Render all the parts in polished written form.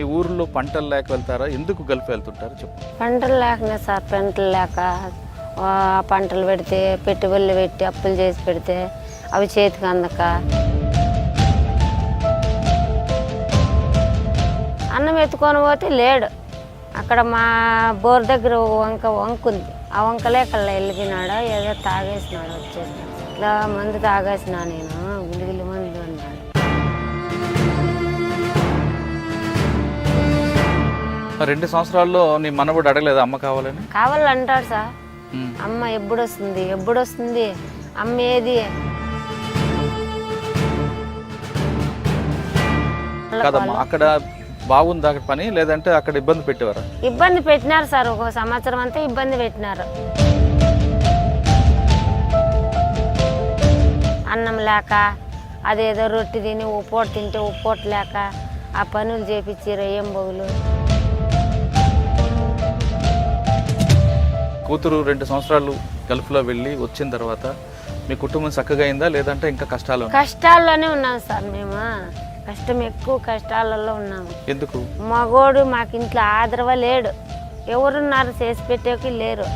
మీ ఊర్లో పంటలు లేక వెళ్తారా? ఎందుకు గల్ఫ్ వెళ్తుంటారు చెప్పు. పంటలు లేకనే సార్, పంటలు లేక పంటలు పెడితే పెట్టుబడులు పెట్టి అప్పులు చేసి పెడితే అవి చేతికి అందక అన్నం ఎత్తుకొని పోతే లేడు. అక్కడ మా బోర్ దగ్గర వంక ఉంది. ఆ వంకలే కల్లా వెళ్ళిపోయినాడు. ఏదో తాగేసినాడు. వచ్చేసి ఇలా మందు తాగేసినా నేను, గులిగిలి మందు అన్నాడు. 2 సంవత్సరాల్లో నీ మనవడు అడగలేదు అమ్మ కావాలని? కావాలంటాడు సార్. అమ్మ ఎప్పుడొస్తుంది అమ్మ ఏది కాదమ్మా, అక్కడ బాగుంది అక్కడ పని, లేదంటే అక్కడ ఇబ్బంది పెట్టేవారా? ఇబ్బంది పెట్టినారు సార్. 1 సంవత్సరం అంతా ఇబ్బంది పెట్టినారు. అన్నం లేక అదేదో రొట్టె తిని ఉప్పోట తింటే ఉప్పోట లేక ఆ పనులు చేపించారు. ఏం బొగులు. కూతురు 2 సంవత్సరాలు గల్ఫ్లో వెళ్ళి వచ్చిన తర్వాత మీ కుటుంబం చక్కగా అయిందా, లేదంటే ఇంకా కష్టాల్లోనే ఉన్నాం సార్. మేము కష్టం ఎక్కువ కష్టాలలో ఉన్నాము. ఎందుకు? మగోడు మాకు ఇంట్లో ఆదరవ లేడు. ఎవరున్నారు చేసి పెట్టేకి లేరు.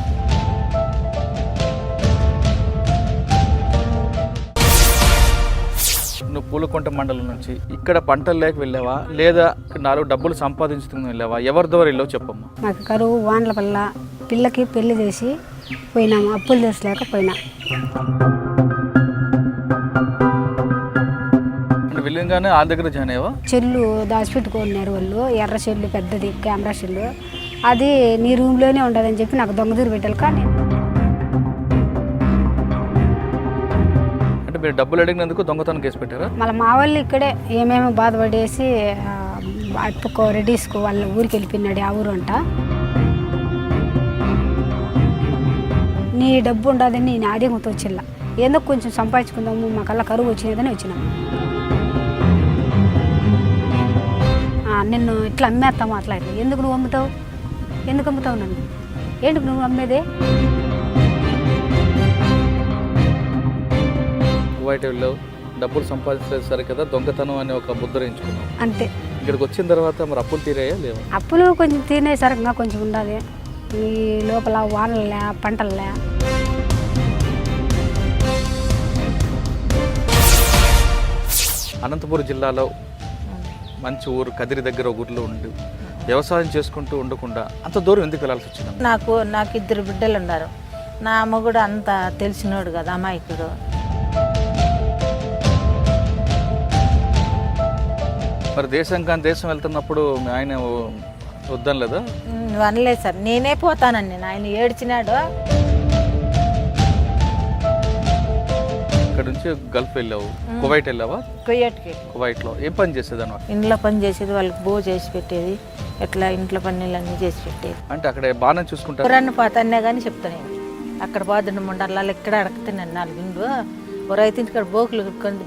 నువ్వు పూలకుంట మండలం నుంచి ఇక్కడ పంటలు లేక వెళ్ళావా, లేదా 4 డబ్బులు సంపాదించుకుని వెళ్ళావా? ఎవరి ద్వారా వెళ్ళావు చెప్పమ్మా. మాకు కరువు వాండ్ల వల్ల పిల్లకి పెళ్లి చేసి పోయినాము. అప్పులు చేసలేక పోయినా. వెళ్ళగానే ఆ దగ్గర జాయిన్ అయ్యావా? చెల్లు దాచిపెట్టుకున్నారు వాళ్ళు. ఎర్ర చెల్లు పెద్దది కెమెరా చెల్లు. అది నీ రూమ్లోనే ఉండదని చెప్పి నాకు దొంగదూరు పెట్టాలి. కానీ అంటే మీరు డబ్బులు అడిగినందుకు దొంగతనం కేసు పెట్టారా? మళ్ళీ మా వాళ్ళు ఇక్కడే ఏమేమి బాధపడేసి అప్పుకో రెడీస్కో వాళ్ళ ఊరికి వెళ్ళిపోయినాడు. ఆ ఊరు అంట. నీ డబ్బు ఉండదని నేను ఆదేమతో వచ్చిల్లా. ఎందుకు కొంచెం సంపాదించుకుందాము, మాకల్లా కరువు వచ్చినదని వచ్చినాము. నిన్ను ఇట్లా అమ్మేస్తా మాట్లాడి. ఎందుకు నువ్వు అమ్ముతావు? ఎందుకు అమ్ముతావు నన్ను? ఏంటి నువ్వు అమ్మేదే? కువైట్ వెళ్ళావు, డబ్బులు సంపాదించలేదు సరే కదా, దొంగతనం అని ఒక ముద్ర ఎంచుకున్నావు. అంతే. ఇక్కడికి వచ్చిన తర్వాత మరి అప్పులు తీరాయా లేవా? అప్పులు కొంచెం తినేసరికి ఇంకా కొంచెం ఉండాలి. ఈ లోపల వానలే పంటలే. అనంతపురం జిల్లాలో మంచి ఊరు కదిరి దగ్గర ఊర్లో ఉండి వ్యవసాయం చేసుకుంటూ ఉండకుండా అంత దూరం ఎందుకు వెళ్ళాల్సి వచ్చింది? నాకు 2 బిడ్డలు ఉన్నారు. నా అమ్మ కూడా అంత తెలిసినోడు కదా, అమాయకుడు. మరి దేశం కానీ దేశం వెళ్తున్నప్పుడు ఆయన వద్దని లేదా? అనలేదు సార్, నేనే పోతానండి. ఆయన ఏడ్చినాడు. ఇక్కడ నుంచి గల్ఫ్ వెళ్ళావు, కువైట్ వెళ్ళావా? కువైట్లో ఏం పని చేసేది అన్నమాట? ఇంట్లో పని చేసేది, వాళ్ళకి బో చేసి పెట్టేది, ఎట్లా ఇంట్లో పనులన్నీ చేసి పెట్టేది. అంటే అక్కడ బాగానే చూసుకుంటారు. పురాన్ని పోతానే కానీ చెప్తాను. అక్కడ పోతుండే ముండాలి, ఇక్కడ అడగతాను 4 ఇండ్లు. రైతు ఇక్కడ బోకులు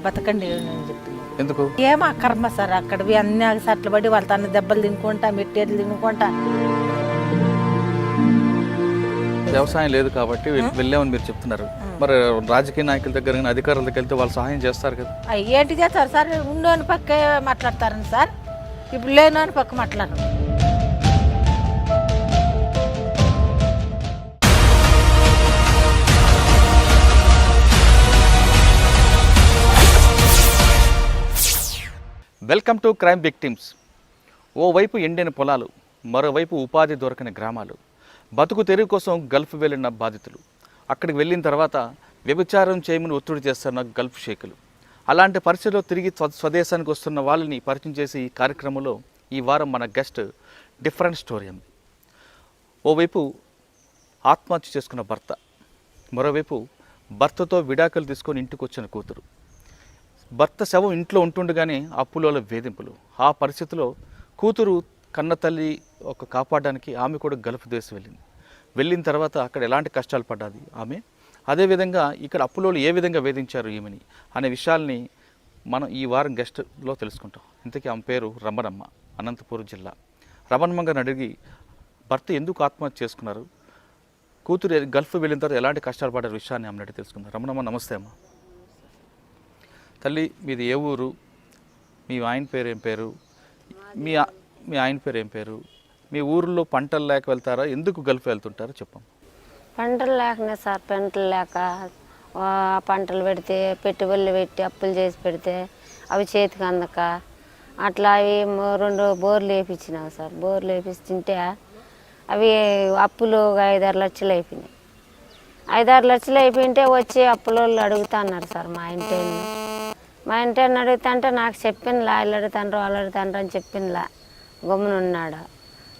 బతకండి నేను చెప్తాను. ఎందుకు? ఏమో కర్మ సార్. అక్కడవి అన్ని సట్లు పడి వాళ్ళ తన దెబ్బలు తినుకుంటా, మెట్టేట్లు తినుకుంటా. వ్యవసాయం లేదు కాబట్టి వెళ్ళామని మీరు చెప్తున్నారు. మరి రాజకీయ నాయకుల దగ్గర కానీ అధికారుల దగ్గర వెళ్తే వాళ్ళు సహాయం చేస్తారు కదా? ఏంటి చేస్తారు సార్? ఉండోని పక్క మాట్లాడతారని సార్, ఇప్పుడు లేనోని పక్క మాట్లాడరు. Welcome to crime victims. ఓవైపు ఎండిన పొలాలు, మరోవైపు ఉపాధి దొరకని గ్రామాలు, బతుకు తెరువు కోసం గల్ఫ్ వెళ్ళిన బాధితులు, అక్కడికి వెళ్ళిన తర్వాత వ్యభిచారం చేయమని ఒత్తిడి చేస్తున్న గల్ఫ్ షేకులు. అలాంటి పరిస్థితుల్లో తిరిగి స్వదేశానికి వస్తున్న వాళ్ళని పరిచయం చేసే ఈ కార్యక్రమంలో ఈ వారం మన గెస్ట్ డిఫరెంట్ స్టోరీ ఉంది. ఓవైపు ఆత్మహత్య చేసుకున్న భర్త, మరోవైపు భర్తతో విడాకులు తీసుకొని ఇంటికి వచ్చిన కూతురు. భర్త శవం ఇంట్లో ఉంటుండగానే అప్పులలో వేధింపులు. ఆ పరిస్థితిలో కూతురు కన్న తల్లి కాపాడడానికి ఆమె కూడా గల్ఫ్ దేశం వెళ్ళిన తర్వాత అక్కడ ఎలాంటి కష్టాలు పడ్డాది ఆమె, అదేవిధంగా ఇక్కడ అప్పులోలు ఏ విధంగా వేధించారు ఈమెని అనే విషయాల్ని మనం ఈ వారం గెస్ట్లో తెలుసుకుంటాం. ఇంతకీ ఆమె పేరు రమణమ్మ, అనంతపురం జిల్లా. రమణమ్మ గారిని అడిగి భర్త ఎందుకు ఆత్మహత్య చేసుకున్నారు, కూతురు గల్ఫ్ వెళ్ళిన తర్వాత ఎలాంటి కష్టాలు పడ్డారు విషయాన్ని ఆమె అడిగి తెలుసుకుందాం. రమణమ్మ నమస్తే అమ్మ. తల్లి మీది ఏ ఊరు, మీ ఆయన పేరు ఏం పేరు, మీ ఆయన పేరు ఏం పేరు? మీ ఊర్లో పంటలు లేక వెళ్తారా? ఎందుకు గల్ఫ్ వెళ్తుంటారో చెప్పం. పంటలు లేకనే సార్, పంటలు లేక పంటలు పెడితే పెట్టుబడులు పెట్టి అప్పులు చేసి పెడితే అవి చేతికి అందక అట్లా అవి 2 బోర్లు వేయించినాం సార్. బోర్లు వేయించుంటే అవి అప్పులు 5-6 లక్షలు అయిపోయినాయి. 5-6 లక్షలు అయిపోయింటే వచ్చి అప్పులోళ్ళు అడుగుతున్నారు సార్. మా ఇంటిని అడుగుతుంటే నాకు చెప్పిందిలా, వీళ్ళు అడుగుతాండ్రు వాళ్ళు అడుగుతాండ్రు అని చెప్పిందిలా, గమ్మున ఉన్నాడు.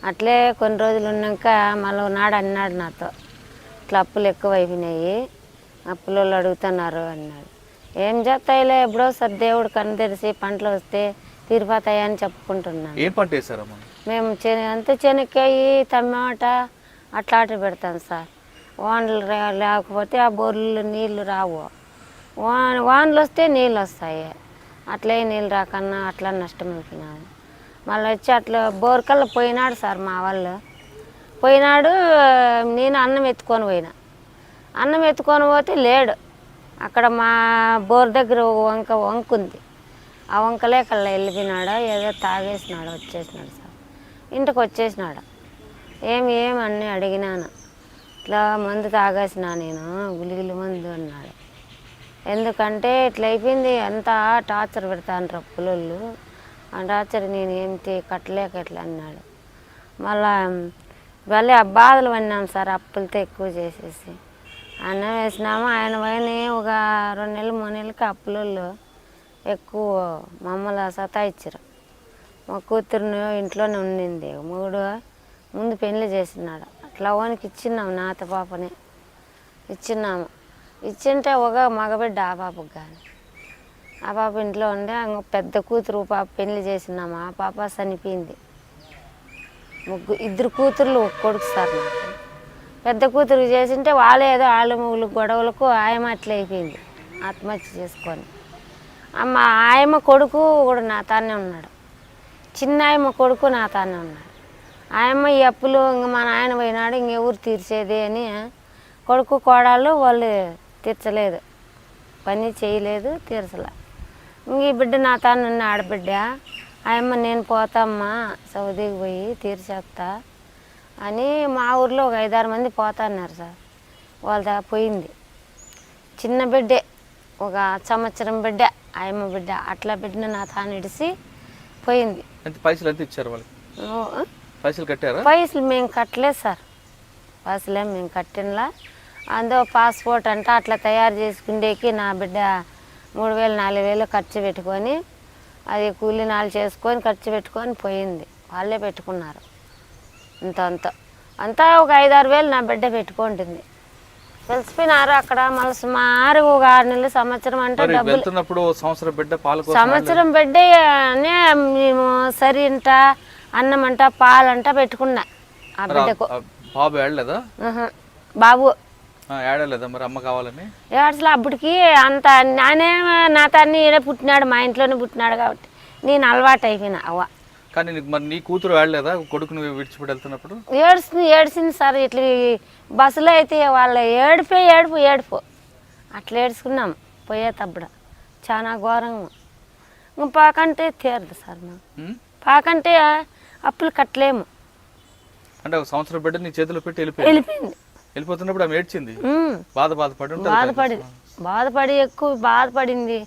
అట్లే కొన్ని రోజులు ఉన్నాక మళ్ళీ నాడు అన్నాడు నాతో, ఇట్లా అప్పులు ఎక్కువ అయిపోయినాయి, అప్పులోళ్ళు అడుగుతున్నారు అన్నాడు. ఏం చేస్తాయిలే, ఎప్పుడో సార్ దేవుడు కన్ను తెరిచి పంటలు వస్తే తీరిపోతాయని చెప్పుకుంటున్నాను. ఏం పంట వేసారమ్మా? మేము అంతే చెనక్కాయ, టమాటా అట్లాంటివి పెడతాం సార్. వానలు లేకపోతే ఆ బోర్లు నీళ్ళు రావు, వానలు వస్తే నీళ్ళు వస్తాయి. అట్లే నీళ్ళు రాకన్నా అట్లా నష్టం అయిపోయినాడు. మళ్ళీ వచ్చి అట్లా బోర్కల్లా పోయినాడు సార్ మా వాళ్ళు. పోయినాడు, నేను అన్నం ఎత్తుకొని పోయినా. అన్నం ఎత్తుకొని పోతే లేడు. అక్కడ మా బోర్ దగ్గర వంక ఉంది. ఆ వంకలే కల్లా వెళ్ళిపోయినాడు. ఏదో తాగేసినాడు, వచ్చేసినాడు సార్. ఇంటికి వచ్చేసినాడు. ఏమని అడిగినాను. ఇట్లా మందు తాగేసినా నేను, గులిగిలి మందు అన్నాడు. ఎందుకంటే ఇట్లా అయిపోయింది, అంతా టార్చర్ పెడతాను పుల్లలు. ఆ టార్చర్ నేను ఏమిటి కట్టలేక ఇట్లా అన్నాడు. మళ్ళా మళ్ళీ ఆ బాధలు పడినాం సార్, అప్పులతో ఎక్కువ చేసేసి. అన్నం వేసినాము. ఆయన పైన ఒక 2 నెలలు 3 నెలలకి అప్పులలో ఎక్కువ మమ్మల్ని సతాయిచ్చారు. మా కూతురుని ఇంట్లోనే ఉండింది. ముందు పెళ్లి చేసినాడు. అట్లా ఓనికి ఇచ్చినాము, నాత పాపని ఇచ్చినాము. ఇచ్చింటే ఒక మగబిడ్డ ఆ పాపకు కానీ. ఆ పాప ఇంట్లో ఉండే పెద్ద కూతురు పాప పెళ్లి చేసినాము. ఆ పాప చనిపోయింది. 2 కూతుర్లు ఒక కొడుకు సార్ నాకు. పెద్ద కూతురు చేసింటే వాళ్ళేదో ఆళ్ళ గొడవలకు ఆయమ్మ అట్లా అయిపోయింది, ఆత్మహత్య చేసుకొని. ఆయమ్మ కొడుకు కూడా నా తానే ఉన్నాడు. చిన్న ఆయమ్మ కొడుకు నా తానే ఉన్నాడు. ఆయమ్మ ఈ అప్పులు ఇంక మా నాయన పోయినాడు, ఇంకెవరు తీర్చేది అని కొడుకు కోడళ్ళు వాళ్ళు తీర్చలేదు, పని చేయలేదు, తీర్చలే. ఇంక ఈ బిడ్డ నా తాను ఉన్న ఆడబిడ్డ. ఆయమ్మ నేను పోతామ్మా సౌదీకి పోయి తీర్చేస్తా అని మా ఊర్లో ఒక 5-6 మంది పోతున్నారు సార్. వాళ్ళ పోయింది. చిన్న బిడ్డే, ఒక సంవత్సరం బిడ్డ, ఆయమ్మ బిడ్డ. అట్లా బిడ్డను నా తాను ఇడిసి పోయింది. పైసలు ఎంత ఇచ్చారు వాళ్ళకి? పైసలు కట్టారా? పైసలు మేము కట్టలేదు సార్, పైసలేం మేము కట్టినలా. అందో పాస్పోర్ట్ అంట అట్లా తయారు చేసుకుండేకి నా బిడ్డ 3,000-4,000 ఖర్చు పెట్టుకొని, అది కూలి నాలు చేసుకొని ఖర్చు పెట్టుకొని పోయింది. వాళ్ళే పెట్టుకున్నారు. అంతా ఒక 5-6 వేలు నా బిడ్డ పెట్టుకుంటుంది. తెలిసిపోయినారు అక్కడ. మళ్ళీ సుమారు ఒక 6 నెలలు సంవత్సరం అంటే డబ్బులు. సంవత్సరం బిడ్డనే మేము సరింట అన్నమంట పాలంట పెట్టుకున్నా ఆ బిడ్డకు. బాబు ఏడలేదా మరి అమ్మ కావాలని? ఏడ్చలే అప్పటికి. అంత నానే నా తన్ని ఈడే పుట్టినాడు, మా ఇంట్లోనే పుట్టినాడు కాబట్టి నేను అలవాటు అయిపోయినా. అవ్వ కానీ మరి నీ కూతురు ఏడలేదా కొడుకును విడిచిపెట్టి వెళ్తున్నప్పుడు? ఏడ్చింది సార్. ఇట్లా బస్సులో అయితే వాళ్ళ ఏడుపు అట్లా ఏడ్చుకున్నాం పోయేటప్పుడు. చాలా ఘోరంగా. పాకంటే తీరదు సార్ మాకు. పాకంటే అప్పులు కట్టలేము. అంటే ఒక సంవత్సరం బిడ్డ నీ చేతిలో పెట్టి వెళ్ళిపోయింది. వెళ్ళిపోతున్నప్పుడు ఆమె ఏడ్చింది, బాధపడి ఎక్కువ బాధపడింది.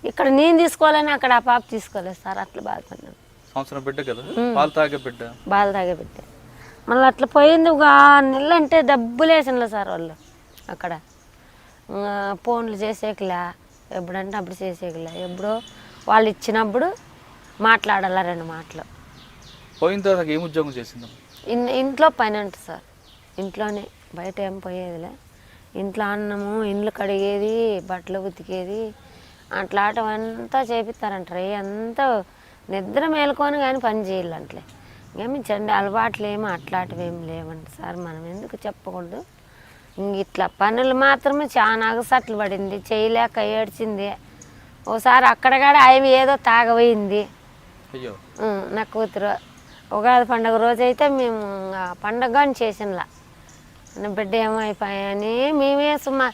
ఇక్కడ నేను తీసుకోవాలని అక్కడ ఆ పాప తీసుకోలేదు సార్. అట్లా బాధపడినాను. సంవత్సరం బిడ్డ కదా, పాలు తాగే బిడ్డ. మళ్ళీ అట్లా పోయింది. ఒక 6 నెలలు అంటే డబ్బులు వేసినలే సార్ వాళ్ళు. అక్కడ ఫోన్లు చేసేకిలా, ఎప్పుడంటే అప్పుడు చేసేకిలా. ఎప్పుడో వాళ్ళు ఇచ్చినప్పుడు మాట్లాడాల 2 మాటలు. పోయిన తర్వాత ఏం ఉద్యోగం చేసింది? ఇంట్లో పని అంట సార్. ఇంట్లోనే, బయట ఏం పోయేదిలే. ఇంట్లో అన్నము, ఇండ్లు కడిగేది, బట్టలు ఉతికేది, అట్లాంటివంతా చేపిస్తారంటారు. అంతా నిద్ర మేలుకొని కానీ పని చేయాలంటలే. ఏమి చెండి అలవాట్లు ఏమో అట్లాంటివి ఏమి లేవంట సార్. మనం ఎందుకు చెప్పకూడదు. ఇంక ఇట్లా పనులు మాత్రమే చాలా అగసట్లు పడింది, చేయలేక ఏడ్చింది. ఓసారి అక్కడగాడ అవి ఏదో తాగబోయింది నా కూతురు. ఉగాది పండుగ రోజైతే మేము పండుగ కానీ చేసినలా. బిడ్డ ఏమైపోయాయని మేమే సుమా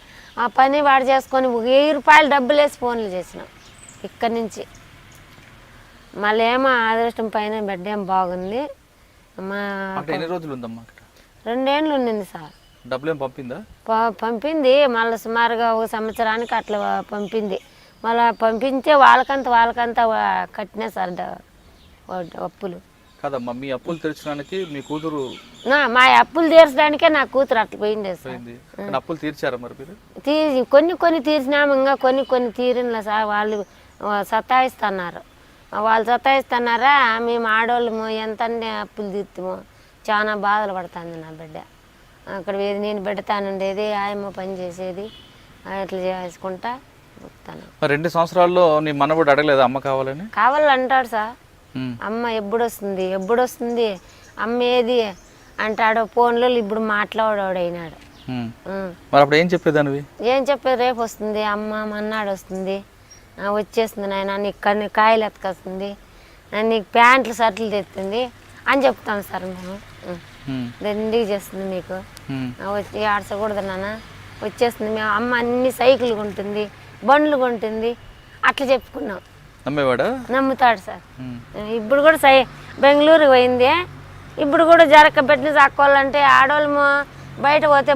ఆ పని వాడు చేసుకొని 1000 రూపాయలు డబ్బులు వేసి ఫోన్లు చేసినాం ఇక్కడి నుంచి. మళ్ళీ ఏమో అదృష్టం పైన బిడ్డ ఏం బాగుంది. మా అక్కడ ఎన్ని రోజులు ఉందమ్మా అక్కడ? 2 ఏళ్ళు ఉండింది సార్. డబ్బులు ఏం పంపిందా? పంపింది మళ్ళీ సుమారుగా 1 సంవత్సరానికి అట్లా పంపింది. మళ్ళీ పంపించే వాళ్ళకంతా కట్టినా సార్ అప్పులు. కాదమ్మా, మీ అప్పులు తీర్చడానికి మీ కూతురు మా అప్పులు తీర్చడానికే నా కూతురు అట్లా పోయింది సార్. అక్కడ అప్పులు తీర్చారా మరి మీరు? కొన్ని తీర్చినాము, ఇంకా కొన్ని తీరినలే సార్. వాళ్ళు సతాయిస్తున్నారు. మేము ఆడవాళ్ళము ఎంత అప్పులు తీర్తామో చాలా బాధలు పడుతుంది నా బిడ్డ. అక్కడ నేను బిడ్డ తానుండేది, ఆయమ్మ పని చేసేది, అట్లా చేసుకుంటా వస్తాను. 2 సంవత్సరాల్లో నీ మనవడు అడగలేదు అమ్మ కావాలంటాడు సార్. అమ్మ ఎప్పుడొస్తుంది అమ్మ ఏది అంటాడు. ఫోన్లో ఇప్పుడు మాట్లాడాడు అయినాడు. మరి అప్పుడు ఏం చెప్పేదానివి? ఏం చెప్పేది, రేపు వస్తుంది అమ్మ, మన్నాడు వస్తుంది, వచ్చేస్తుంది నాయన, నీకు కాయలు ఎత్తుకొస్తుంది, నీకు ప్యాంట్లు షర్ట్లు తెస్తుంది అని చెప్తాం సార్ మేము. దండిగా చేస్తుంది మీకు, వచ్చి ఆడసకూడదు నాన్న, వచ్చేస్తుంది. మేము అమ్మ అన్ని సైకిల్ కొంటుంది, బండ్లు కొంటుంది, అట్లా చెప్పుకున్నాం. నమ్ముతాడు సార్. ఇప్పుడు కూడా బెంగళూరు పోయింది. ఇప్పుడు కూడా పెట్టిన సాక్కోవాలంటే ఆడవాళ్ళము బయట పోతే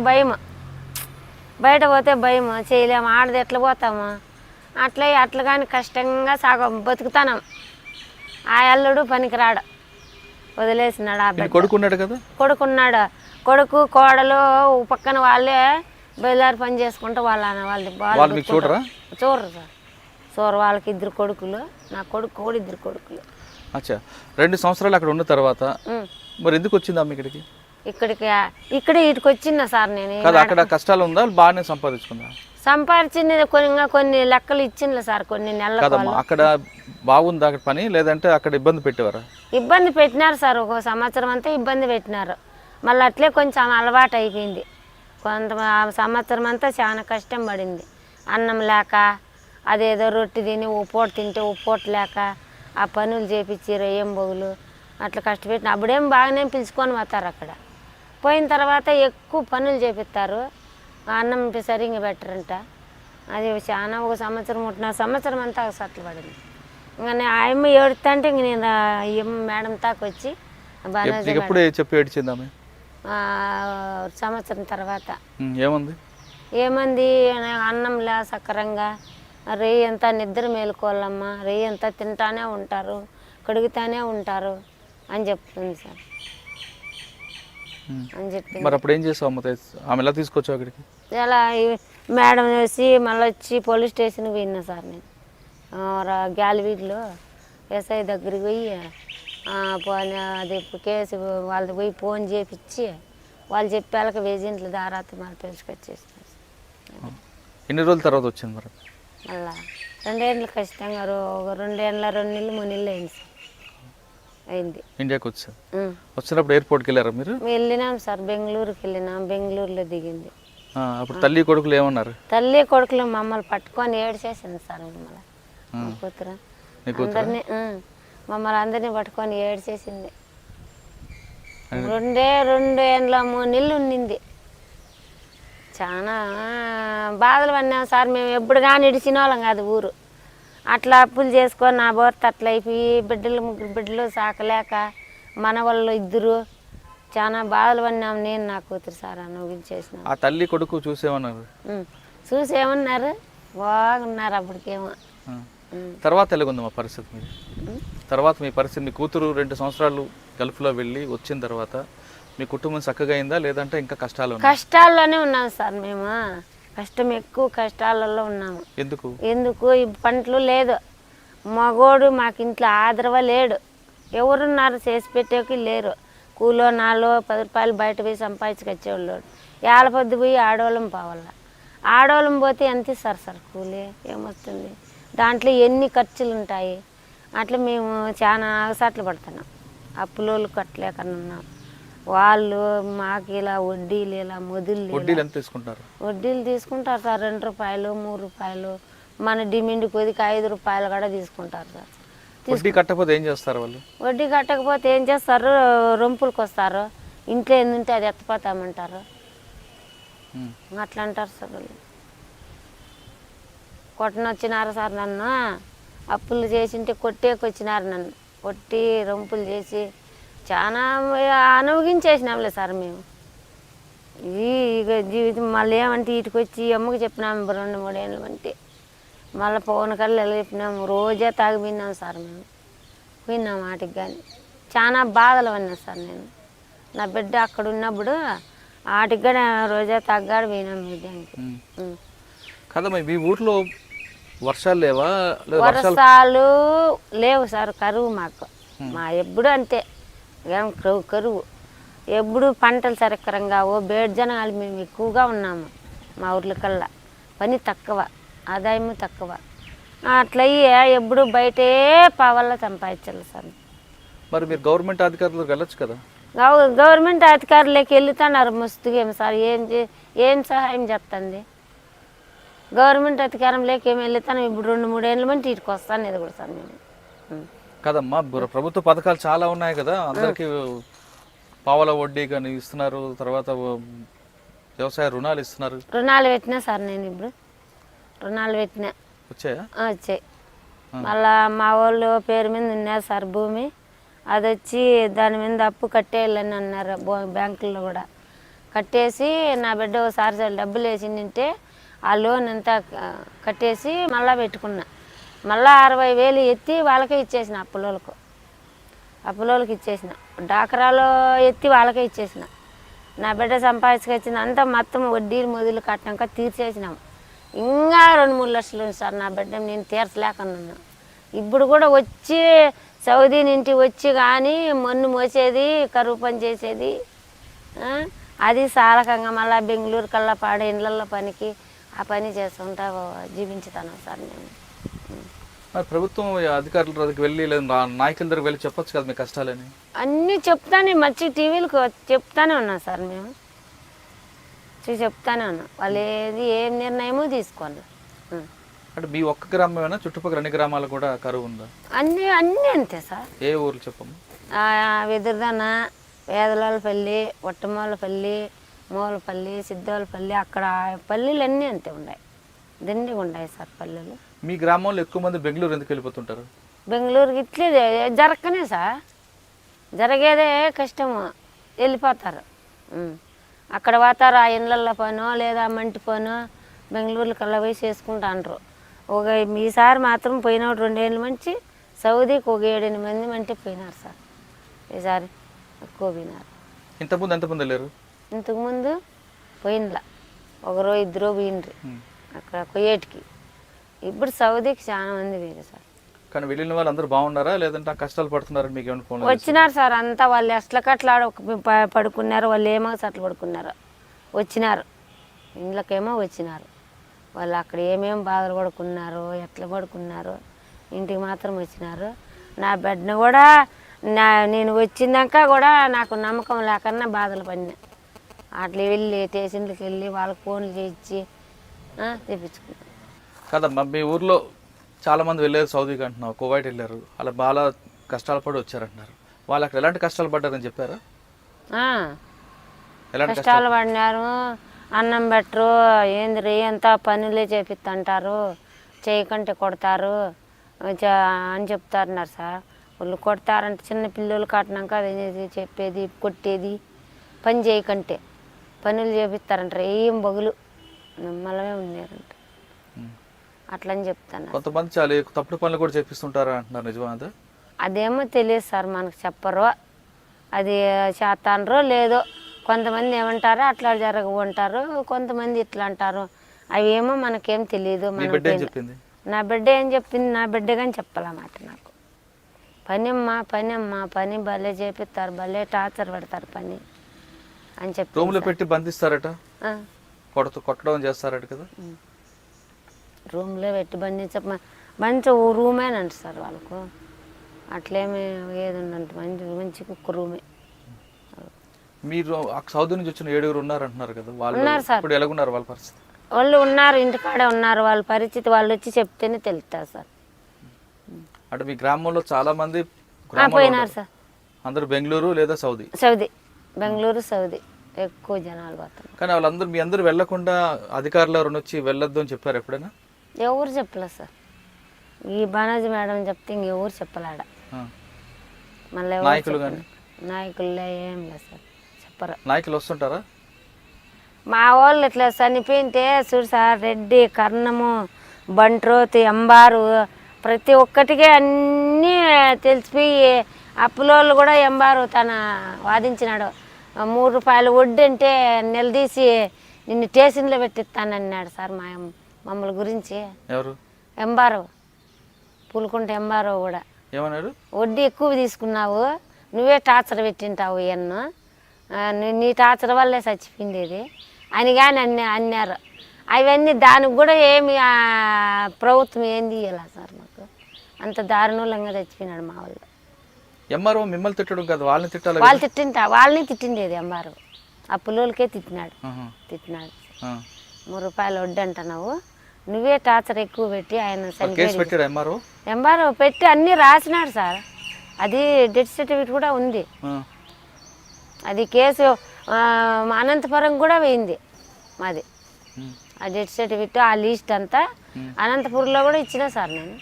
భయము చేయలేము. ఆడది ఎట్లా పోతాము, అట్లా కానీ కష్టంగా బతుకుతాం. ఆ అల్లుడు పనికిరాడు, వదిలేసినాడు. ఆ బిడ్డ కొడుకున్నాడు కదా, కొడుకు కోడలు పక్కన వాళ్ళే బయలుదేరి పని చేసుకుంటూ వాళ్ళు చూడరు సార్. వాళ్ళకి 2 కొడుకులు, నా కొడుకు కూడా 2 కొడుకులు. అచ్చా, 2 సంవత్సరాలు అక్కడ ఉన్న తర్వాత మరి ఎందుకు వచ్చిందమ్మ ఇక్కడికి? ఇక్కడికి వచ్చిందా సార్ నేను? అక్కడ కష్టాలు ఉందా, బాగానే సంపాదించింది? కొన్ని లెక్కలు ఇచ్చింది సార్, కొన్ని నెలలు. అక్కడ బాగుంది అక్కడ పని, లేదంటే అక్కడ ఇబ్బంది పెట్టేవారా? ఇబ్బంది పెట్టినారు సార్, 1 సంవత్సరం అంతా ఇబ్బంది పెట్టినారు. మళ్ళీ అట్లే కొంచెం అలవాటు అయిపోయింది. సంవత్సరం అంతా చాలా కష్టం పడింది. అన్నం లేక, అదేదో రొట్టె తిని పూట తింటే పూట లేక, ఆ పనులు చేపించి రొయ్యం బొగులు అట్లా కష్టపెట్టిన. అప్పుడేం బాగానే పిలుచుకొని పోతారు. అక్కడ పోయిన తర్వాత ఎక్కువ పనులు చేపిస్తారు, అన్నం సరిగ్గా పెట్టరంట. అది చాలా 1 సంవత్సరం 1.5 సంవత్సరం అంతా సట్లు పడింది. ఇంకా ఆయమ్మ ఏడుతుంటే ఇంక నేను మేడం తాకు వచ్చి సంవత్సరం తర్వాత ఏమంది, అన్నంలా సక్రంగా రేయి అంతా నిద్ర మేలుకోవాలమ్మా, రేయి అంతా తింటానే ఉంటారు, కడుగుతానే ఉంటారు అని చెప్తుంది సార్ అని చెప్పి. మరి అప్పుడు ఏం చేసావు? ఆమె ఎలా తీసుకొచ్చావు అక్కడికి? ఇలా మేడం వేసి మళ్ళీ వచ్చి పోలీస్ స్టేషన్కి పోయినా సార్. నేను గ్యాలవీడ్లో ఎస్ఐ దగ్గరికి పోయి అది కేసు వాళ్ళది పోయి ఫోన్ చేపించి వాళ్ళు చెప్పాక ఏజెంట్ల దారాత మళ్ళీ పిలుచుకొచ్చేసినారు. ఎన్ని రోజుల తర్వాత వచ్చింది మరి? మళ్ళా 2 ఏళ్ళు ఖచ్చితంగా, 2 ఏళ్ళ 2 నెలలు 3 నెలలు అయింది సార్. అయింది. ఇండియాకి వచ్చినప్పుడు ఎయిర్పోర్ట్కి వెళ్ళారా మీరు? వెళ్ళినాం సార్, బెంగళూరుకి వెళ్ళినాం. బెంగళూరులో దిగింది. అప్పుడు తల్లి కొడుకులు ఏమన్నారు? తల్లి కొడుకులు మమ్మల్ని పట్టుకొని ఏడ్చేసింది సార్. మమ్మల్ని కూతురు అందరినీ మమ్మల్ని అందరినీ పట్టుకొని ఏడ్చేసింది. 2 ఏళ్ళ 3 నెలలు ఉండింది. చాలా బాధలు పడినాం సార్. మేము ఎప్పుడు కానీ ఇడిచిన వాళ్ళం కాదు ఊరు. అట్లా అప్పులు చేసుకొని నా భర్త అట్లా అయిపోయి 3 బిడ్డలు సాకలేక మన వాళ్ళు 2 చాలా బాధలు పడినాం. నేను నా కూతురు సార్ అనుభవించేసిన. ఆ తల్లి కొడుకు చూసేమన్నారు, బాగున్నారు అప్పటికేమో. తర్వాత ఎలాగుంది మా పరిస్థితి? తర్వాత మీ పరిస్థితి, మీ కూతురు 2 సంవత్సరాలు గల్ఫ్లో వెళ్ళి వచ్చిన తర్వాత మీ కుటుంబం చక్కగా అయిందా, లేదంటే ఇంకా కష్టాల్లోనే ఉన్నాం సార్. మేము ఎక్కువ కష్టాలలో ఉన్నాము. ఎందుకు ఈ పంటలు లేదు, మగోడు మాకు ఇంట్లో ఆదరవ లేడు, ఎవరున్నారు చేసి పెట్టేకి లేరు. కూలో 4-10 రూపాయలు బయట పోయి సంపాదించుకొచ్చేవాళ్ళు. ఏళ్ళ పోయి ఆడవాళ్ళం పోవాల. ఆడవాళ్ళం పోతే ఎంత ఇస్తారు సార్ కూలి? ఏమొస్తుంది? దాంట్లో ఎన్ని ఖర్చులు ఉంటాయి. అట్లా మేము చాలా ఆగసాట్లు పడుతున్నాం. అప్పులోళ్ళు కట్టలేకన్నా ఉన్నాం. వాళ్ళు మాకు ఇలా వడ్డీలు ఇలా వడ్డీలు తీసుకుంటారు సార్. 2 రూపాయలు 3 రూపాయలు, మన డిమాండ్ కొద్దికి 5 రూపాయలు కూడా తీసుకుంటారు సార్. వడ్డీ కట్టకపోతే ఏం చేస్తారు వాళ్ళు? వడ్డీ కట్టకపోతే ఏం చేస్తారు, రొంపులకు వస్తారు. ఇంట్లో ఎందుంటే అది ఎత్తపోతామంటారు. అట్లా అంటారు సార్ వాళ్ళు. కొట్టనొచ్చినారు సార్ నన్ను, అప్పులు చేసింటే కొట్టేకొచ్చినారు నన్ను, కొట్టి రొంపులు చేసి చాలా అనుభవించేసినాంలే సార్ మేము. ఇక జీవితం మళ్ళీ ఏమంటే ఇటుకు వచ్చి అమ్మకి చెప్పినాము 2-3 ఏళ్ళు అంటే, మళ్ళీ పవన్ కళ్ళు ఎలా చెప్పినాము, రోజే తాగిపోయినాం సార్ మేము. పోయినాం వాటికి కానీ చాలా బాధలు పడినా సార్ నేను. నా బిడ్డ అక్కడ ఉన్నప్పుడు వాటికి కూడా రోజే తగ్గాడు పోయినాం బిడ్డానికి. కదమ్మా మీ ఊర్లో వర్షాలు లేవా? వర్షాలు లేవు సార్, కరువు మాకు. మా ఎప్పుడు అంతే ఏం కరువు, ఎప్పుడు పంటలు సరికరంగా బేడ్ జనాలు మేము ఎక్కువగా ఉన్నాము మా ఊర్ల కల్లా. పని తక్కువ, ఆదాయము తక్కువ. అట్లయ్యి ఎప్పుడు బయటే పావల్లో సంపాదించాలి సార్. మరి మీరు గవర్నమెంట్ అధికారులకు వెళ్ళొచ్చు కదా? గవర్నమెంట్ అధికారులకి వెళ్తున్నారు మస్తుగా. ఏం సార్ ఏం సహాయం చేస్తుంది గవర్నమెంట్ అధికారంలోకి? ఏమి వెళ్తాను ఇప్పుడు 2-3 ఏళ్ళ మంది ఇటుకు వస్తాను ఇది కూడా సార్ మేము. కదమ్మా ప్రభుత్వ పథకాలు చాలా ఉన్నాయి కదా, అందరికి పావల వడ్డీ కానీ ఇస్తున్నారు, తర్వాత వ్యవసాయ రుణాలు ఇస్తున్నారు. రుణాలు పెట్టినా సార్ నేను ఇప్పుడు రుణాలు పెట్టినా వచ్చాయా? వచ్చాయి. మళ్ళా మా వాళ్ళు పేరు మీద ఉన్నది సార్ భూమి, అది వచ్చి దాని మీద అప్పు కట్టేయాలని అన్నారు బ్యాంకుల్లో కూడా. కట్టేసి నా బిడ్డ ఒకసారి డబ్బులు వేసిందంటే ఆ లోన్ అంతా కట్టేసి మళ్ళీ పెట్టుకున్నా. మళ్ళీ 60,000 ఎత్తి వాళ్ళకే ఇచ్చేసిన, అప్పులోళ్ళకి ఇచ్చేసిన. డాక్రాలో ఎత్తి వాళ్ళకే ఇచ్చేసిన. నా బిడ్డ సంపాదించుకొచ్చింది అంతా మొత్తం వడ్డీలు మొదలు కట్టినాక తీర్చేసినాం. ఇంకా 2-3 లక్షలు ఉంది సార్ నా బిడ్డ నేను తీర్చలేకున్నాను. ఇప్పుడు కూడా వచ్చి సౌదీ నుండి వచ్చి కానీ మన్ను మోసేది, కరువు పని చేసేది, అది సాలకంగా మళ్ళీ బెంగళూరు కల్లా పాడే ఇండ్లలో పనికి ఆ పని చేస్తుంటా జీవించుతాను సార్ నేను. మరి ప్రభుత్వం అధికారుల దగ్గరికి వెళ్ళి లేదా నాయకుల దగ్గరికి వెళ్ళి చెప్పొచ్చు కదా మీ కష్టాలని? అన్నీ చెప్తానే మంచి టీవీలకు చెప్తానే ఉన్నాం సార్ మేము, చెప్తానే ఉన్నాం. వాళ్ళు ఏం నిర్ణయమో తీసుకోండి. అంటే మీ ఒక్క గ్రామమేనా, చుట్టుపక్కల అన్ని గ్రామాలు కూడా కరువు ఉందా? అన్నీ అంతే సార్. ఏ ఊర్లు చెప్పమ్మా? వెదురుదన, వేదలాలపల్లి, ఒట్టమూలపల్లి, మూలపల్లి, సిద్ధోలపల్లి, అక్కడ పల్లెలు అన్నీ అంతే ఉన్నాయి, దండిగా ఉన్నాయి సార్ పల్లెలు. మీ గ్రామంలో ఎక్కువ మంది బెంగళూరు ఎందుకు వెళ్ళిపోతుంటారు? బెంగళూరుకి ఇట్లే జరగనే సార్, జరిగేదే కష్టము, వెళ్ళిపోతారు. అక్కడ పోతారు ఆ ఇళ్ళల్లో పనో లేదా మంటి పనో బెంగళూరులో కల్లా పోయి చేసుకుంటా అంటారు. ఈసారి మాత్రం పోయిన 2 ఏళ్ళ మంచి సౌదీకి 7-8 మంది మంటే పోయినారు సార్. ఈసారి ఎక్కువ పోయినారు. ఇంతకుముందు ఎంతమంది వెళ్ళారు? ఇంతకుముందు పోయినలా 1-2 పోయినరి అక్కడ కొయ్యేటికి. ఇప్పుడు సౌదీకి చాలా మంది పోయారు సార్. కానీ వెళ్ళిన వాళ్ళు అందరూ బాగున్నారా లేదంటే కష్టాలు పడుతున్నారని మీకు ఏమైనా ఫోన్? వచ్చినారు సార్ అంతా, వాళ్ళు ఎట్లకట్లా పడుకున్నారు, వాళ్ళు ఏమో అట్లా పడుకున్నారు, వచ్చినారు ఇండ్లకేమో వచ్చినారు. వాళ్ళు అక్కడ ఏమేమి బాధలు పడుకున్నారు, ఎట్లా పడుకున్నారు, ఇంటికి మాత్రం వచ్చినారు. నా బిడ్డను కూడా నేను వచ్చిందాక కూడా నాకు నమ్మకం లేకన్నా బాధలు పడినా. అట్లా వెళ్ళి స్టేషన్లకు వెళ్ళి వాళ్ళకి ఫోన్లు చేయించి తెప్పించుకున్నాను. కదమ్మా మీ ఊర్లో చాలా మంది వెళ్ళారు సౌదీకి అంటున్నావు, కువైట్ వెళ్ళారు, అలా బాగా కష్టాలు పడి వచ్చారంటున్నారు. వాళ్ళు అక్కడ ఎలాంటి కష్టాలు పడ్డారని చెప్పారా? కష్టాలు పడినారు, అన్నం పెట్టరు, ఏంది అంతా పనులే చేపిస్తుంటారు, చేయకంటే కొడతారు అని చెప్తారన్నారు సార్. వాళ్ళు కొడతారంటే చిన్న పిల్లలు కట్టినాక అది చెప్పేది కొట్టేది, పని చేయకంటే పనులు చేపిస్తారంటారు, ఏం బగులు నమ్మలమే ఉన్నారంట, అట్లని చెప్తాను. కొంతమంది చాలా తప్పుడు పనులు కూడా చేపిస్తుంటారు అంటున్నారు, నిజమా? అదేమో తెలియదు సార్, మనకు చెప్పరు, అది చేస్తానరో లేదో. కొంతమంది ఏమంటారో అట్లా జరగమంటారు, కొంతమంది ఇట్లా అంటారు, అవి ఏమో మనకేం తెలియదు. నా బిడ్డ ఏం చెప్పింది, నా బిడ్డ కానీ చెప్పాలన్నమాట నాకు. పని భలే చేపిస్తారు, భలే టార్చర్ పెడతారు పని అని చెప్పి రూమ్లో పెట్టి బంధిస్తారట, కొట్టడం చేస్తారట కదా? రూమ్లో పెట్టి మంచి రూమేనంట సార్ వాళ్ళకు, అట్లేమి ఏది ఉందంటే మంచి కుక్క రూమే. మీరు సౌదీ నుంచి వచ్చిన 7 ఉన్నారంటున్నారు కదా, వాళ్ళు ఉన్నారు సార్. ఇప్పుడు ఎలాగున్నారు వాళ్ళ పరిస్థితి? వాళ్ళు ఉన్నారు, ఇంటికాడే ఉన్నారు, వాళ్ళ పరిస్థితి వాళ్ళు వచ్చి చెప్తేనే తెలుస్తారు సార్. అంటే మీ గ్రామంలో చాలా మంది పోయినారు సార్, అందరూ బెంగళూరు లేదా సౌదీ? బెంగళూరు సౌదీ ఎక్కువ జనాలు పోతారు. కానీ వాళ్ళందరూ మీ అందరూ వెళ్లకుండా అధికారులు ఎవరైనా వచ్చి వెళ్ళొద్దు అని చెప్పారు ఎప్పుడైనా? ఎవరు చెప్పలేదు సార్, ఈ బానాజీ మేడం చెప్తే ఇంకెవరు చెప్పలాడ. ఆ. మళ్ళీ నాయకులు కానీ నాయకుల్లో ఏం లేదు సార్, చెప్పరు. నాయకులు వస్తుంటారా? మా వాళ్ళు ఇట్లా చనిపోయింటే చూడు సార్, రెడ్డి, కర్ణము, బంట్రోతి, అంబారు ప్రతి ఒక్కటికే అన్నీ తెలిసిపోయి అప్పులోళ్ళు కూడా ఎంబారు తన వాదించినాడు. 3 రూపాయలు వడ్డీ అంటే నిలదీసి నిన్ను స్టేషన్లో పెట్టిస్తానన్నాడు సార్ మమ్మల్ని గురించి. ఎవరు? ఎంబారు, పులుకుంట ఎంబారు కూడా ఏమన్నాడు? వడ్డీ ఎక్కువ తీసుకున్నావు, నువ్వే టార్చర్ పెట్టింటావు ఎన్ను, నీ టార్చర్ వల్లే చచ్చిపోయింది అని కానీ అన్నారు. అవన్నీ దానికి కూడా ఏమి ప్రభుత్వం ఏం తీయాలి సార్ మాకు, అంత దారుణంగా చచ్చిపోయినాడు మా వాళ్ళు. ఎంఆర్ఓ మిమ్మల్ని తిట్టడం కాదు, వాళ్ళని తిట్టాలి. వాళ్ళని తిట్టిండేది ఎంఆర్ఓ, ఆ పుల్లలకే తిట్టినాడు. 3 రూపాయలు వడ్డీ అంటున్నావు, నువ్వే టార్చర్ ఎక్కువ పెట్టి ఆయన పెట్టాడు ఎంఆర్ఓ పెట్టి అన్నీ రాసినాడు సార్. అది డెత్ సర్టిఫికేట్ కూడా ఉంది. అది కేసు అనంతపురం కూడా పోయింది మాది, ఆ డెత్ సర్టిఫికేట్ ఆ లిస్ట్ అంతా అనంతపురంలో కూడా ఇచ్చినా సార్ నేను.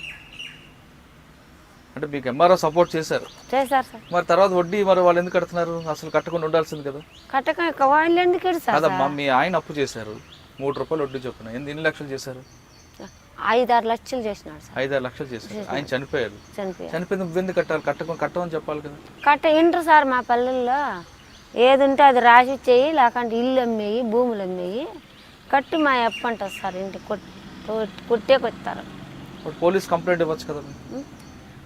అంటే మీకు ఎంఆర్ఓ సపోర్ట్ చేశారు సార్. మరి తర్వాత వడ్డీ మరి వాళ్ళు ఎందుకు కడుతున్నారు? అసలు కట్టకుండా ఉండాల్సింది కదా. కట్టక వాళ్ళు ఎందుకు సార్? కదమ్మా, మీ ఆయన అప్పు చేశారు 3 రూపాయలు వడ్డీ చొప్పున, ఎన్ని లక్షలు చేశారు? 5-6 లక్షలు చేసినాడు సార్. 5-6 లక్షలు చేశారు. ఆయన చనిపోయారు. చనిపోయింది నువ్వెందుకు కట్టాలి? కట్టమని చెప్పాలి కదా. ఇంటారు సార్ మా పల్లెల్లో, ఏది ఉంటే అది రాసి ఇచ్చేయి, లేకుంటే ఇల్లు అమ్మేయి, భూములు అమ్మేయి, కట్టి మా అప్పు అంటారు సార్. ఇంటికి కొట్టే కొత్తారు. పోలీస్ కంప్లైంట్ ఇవ్వచ్చు కదా.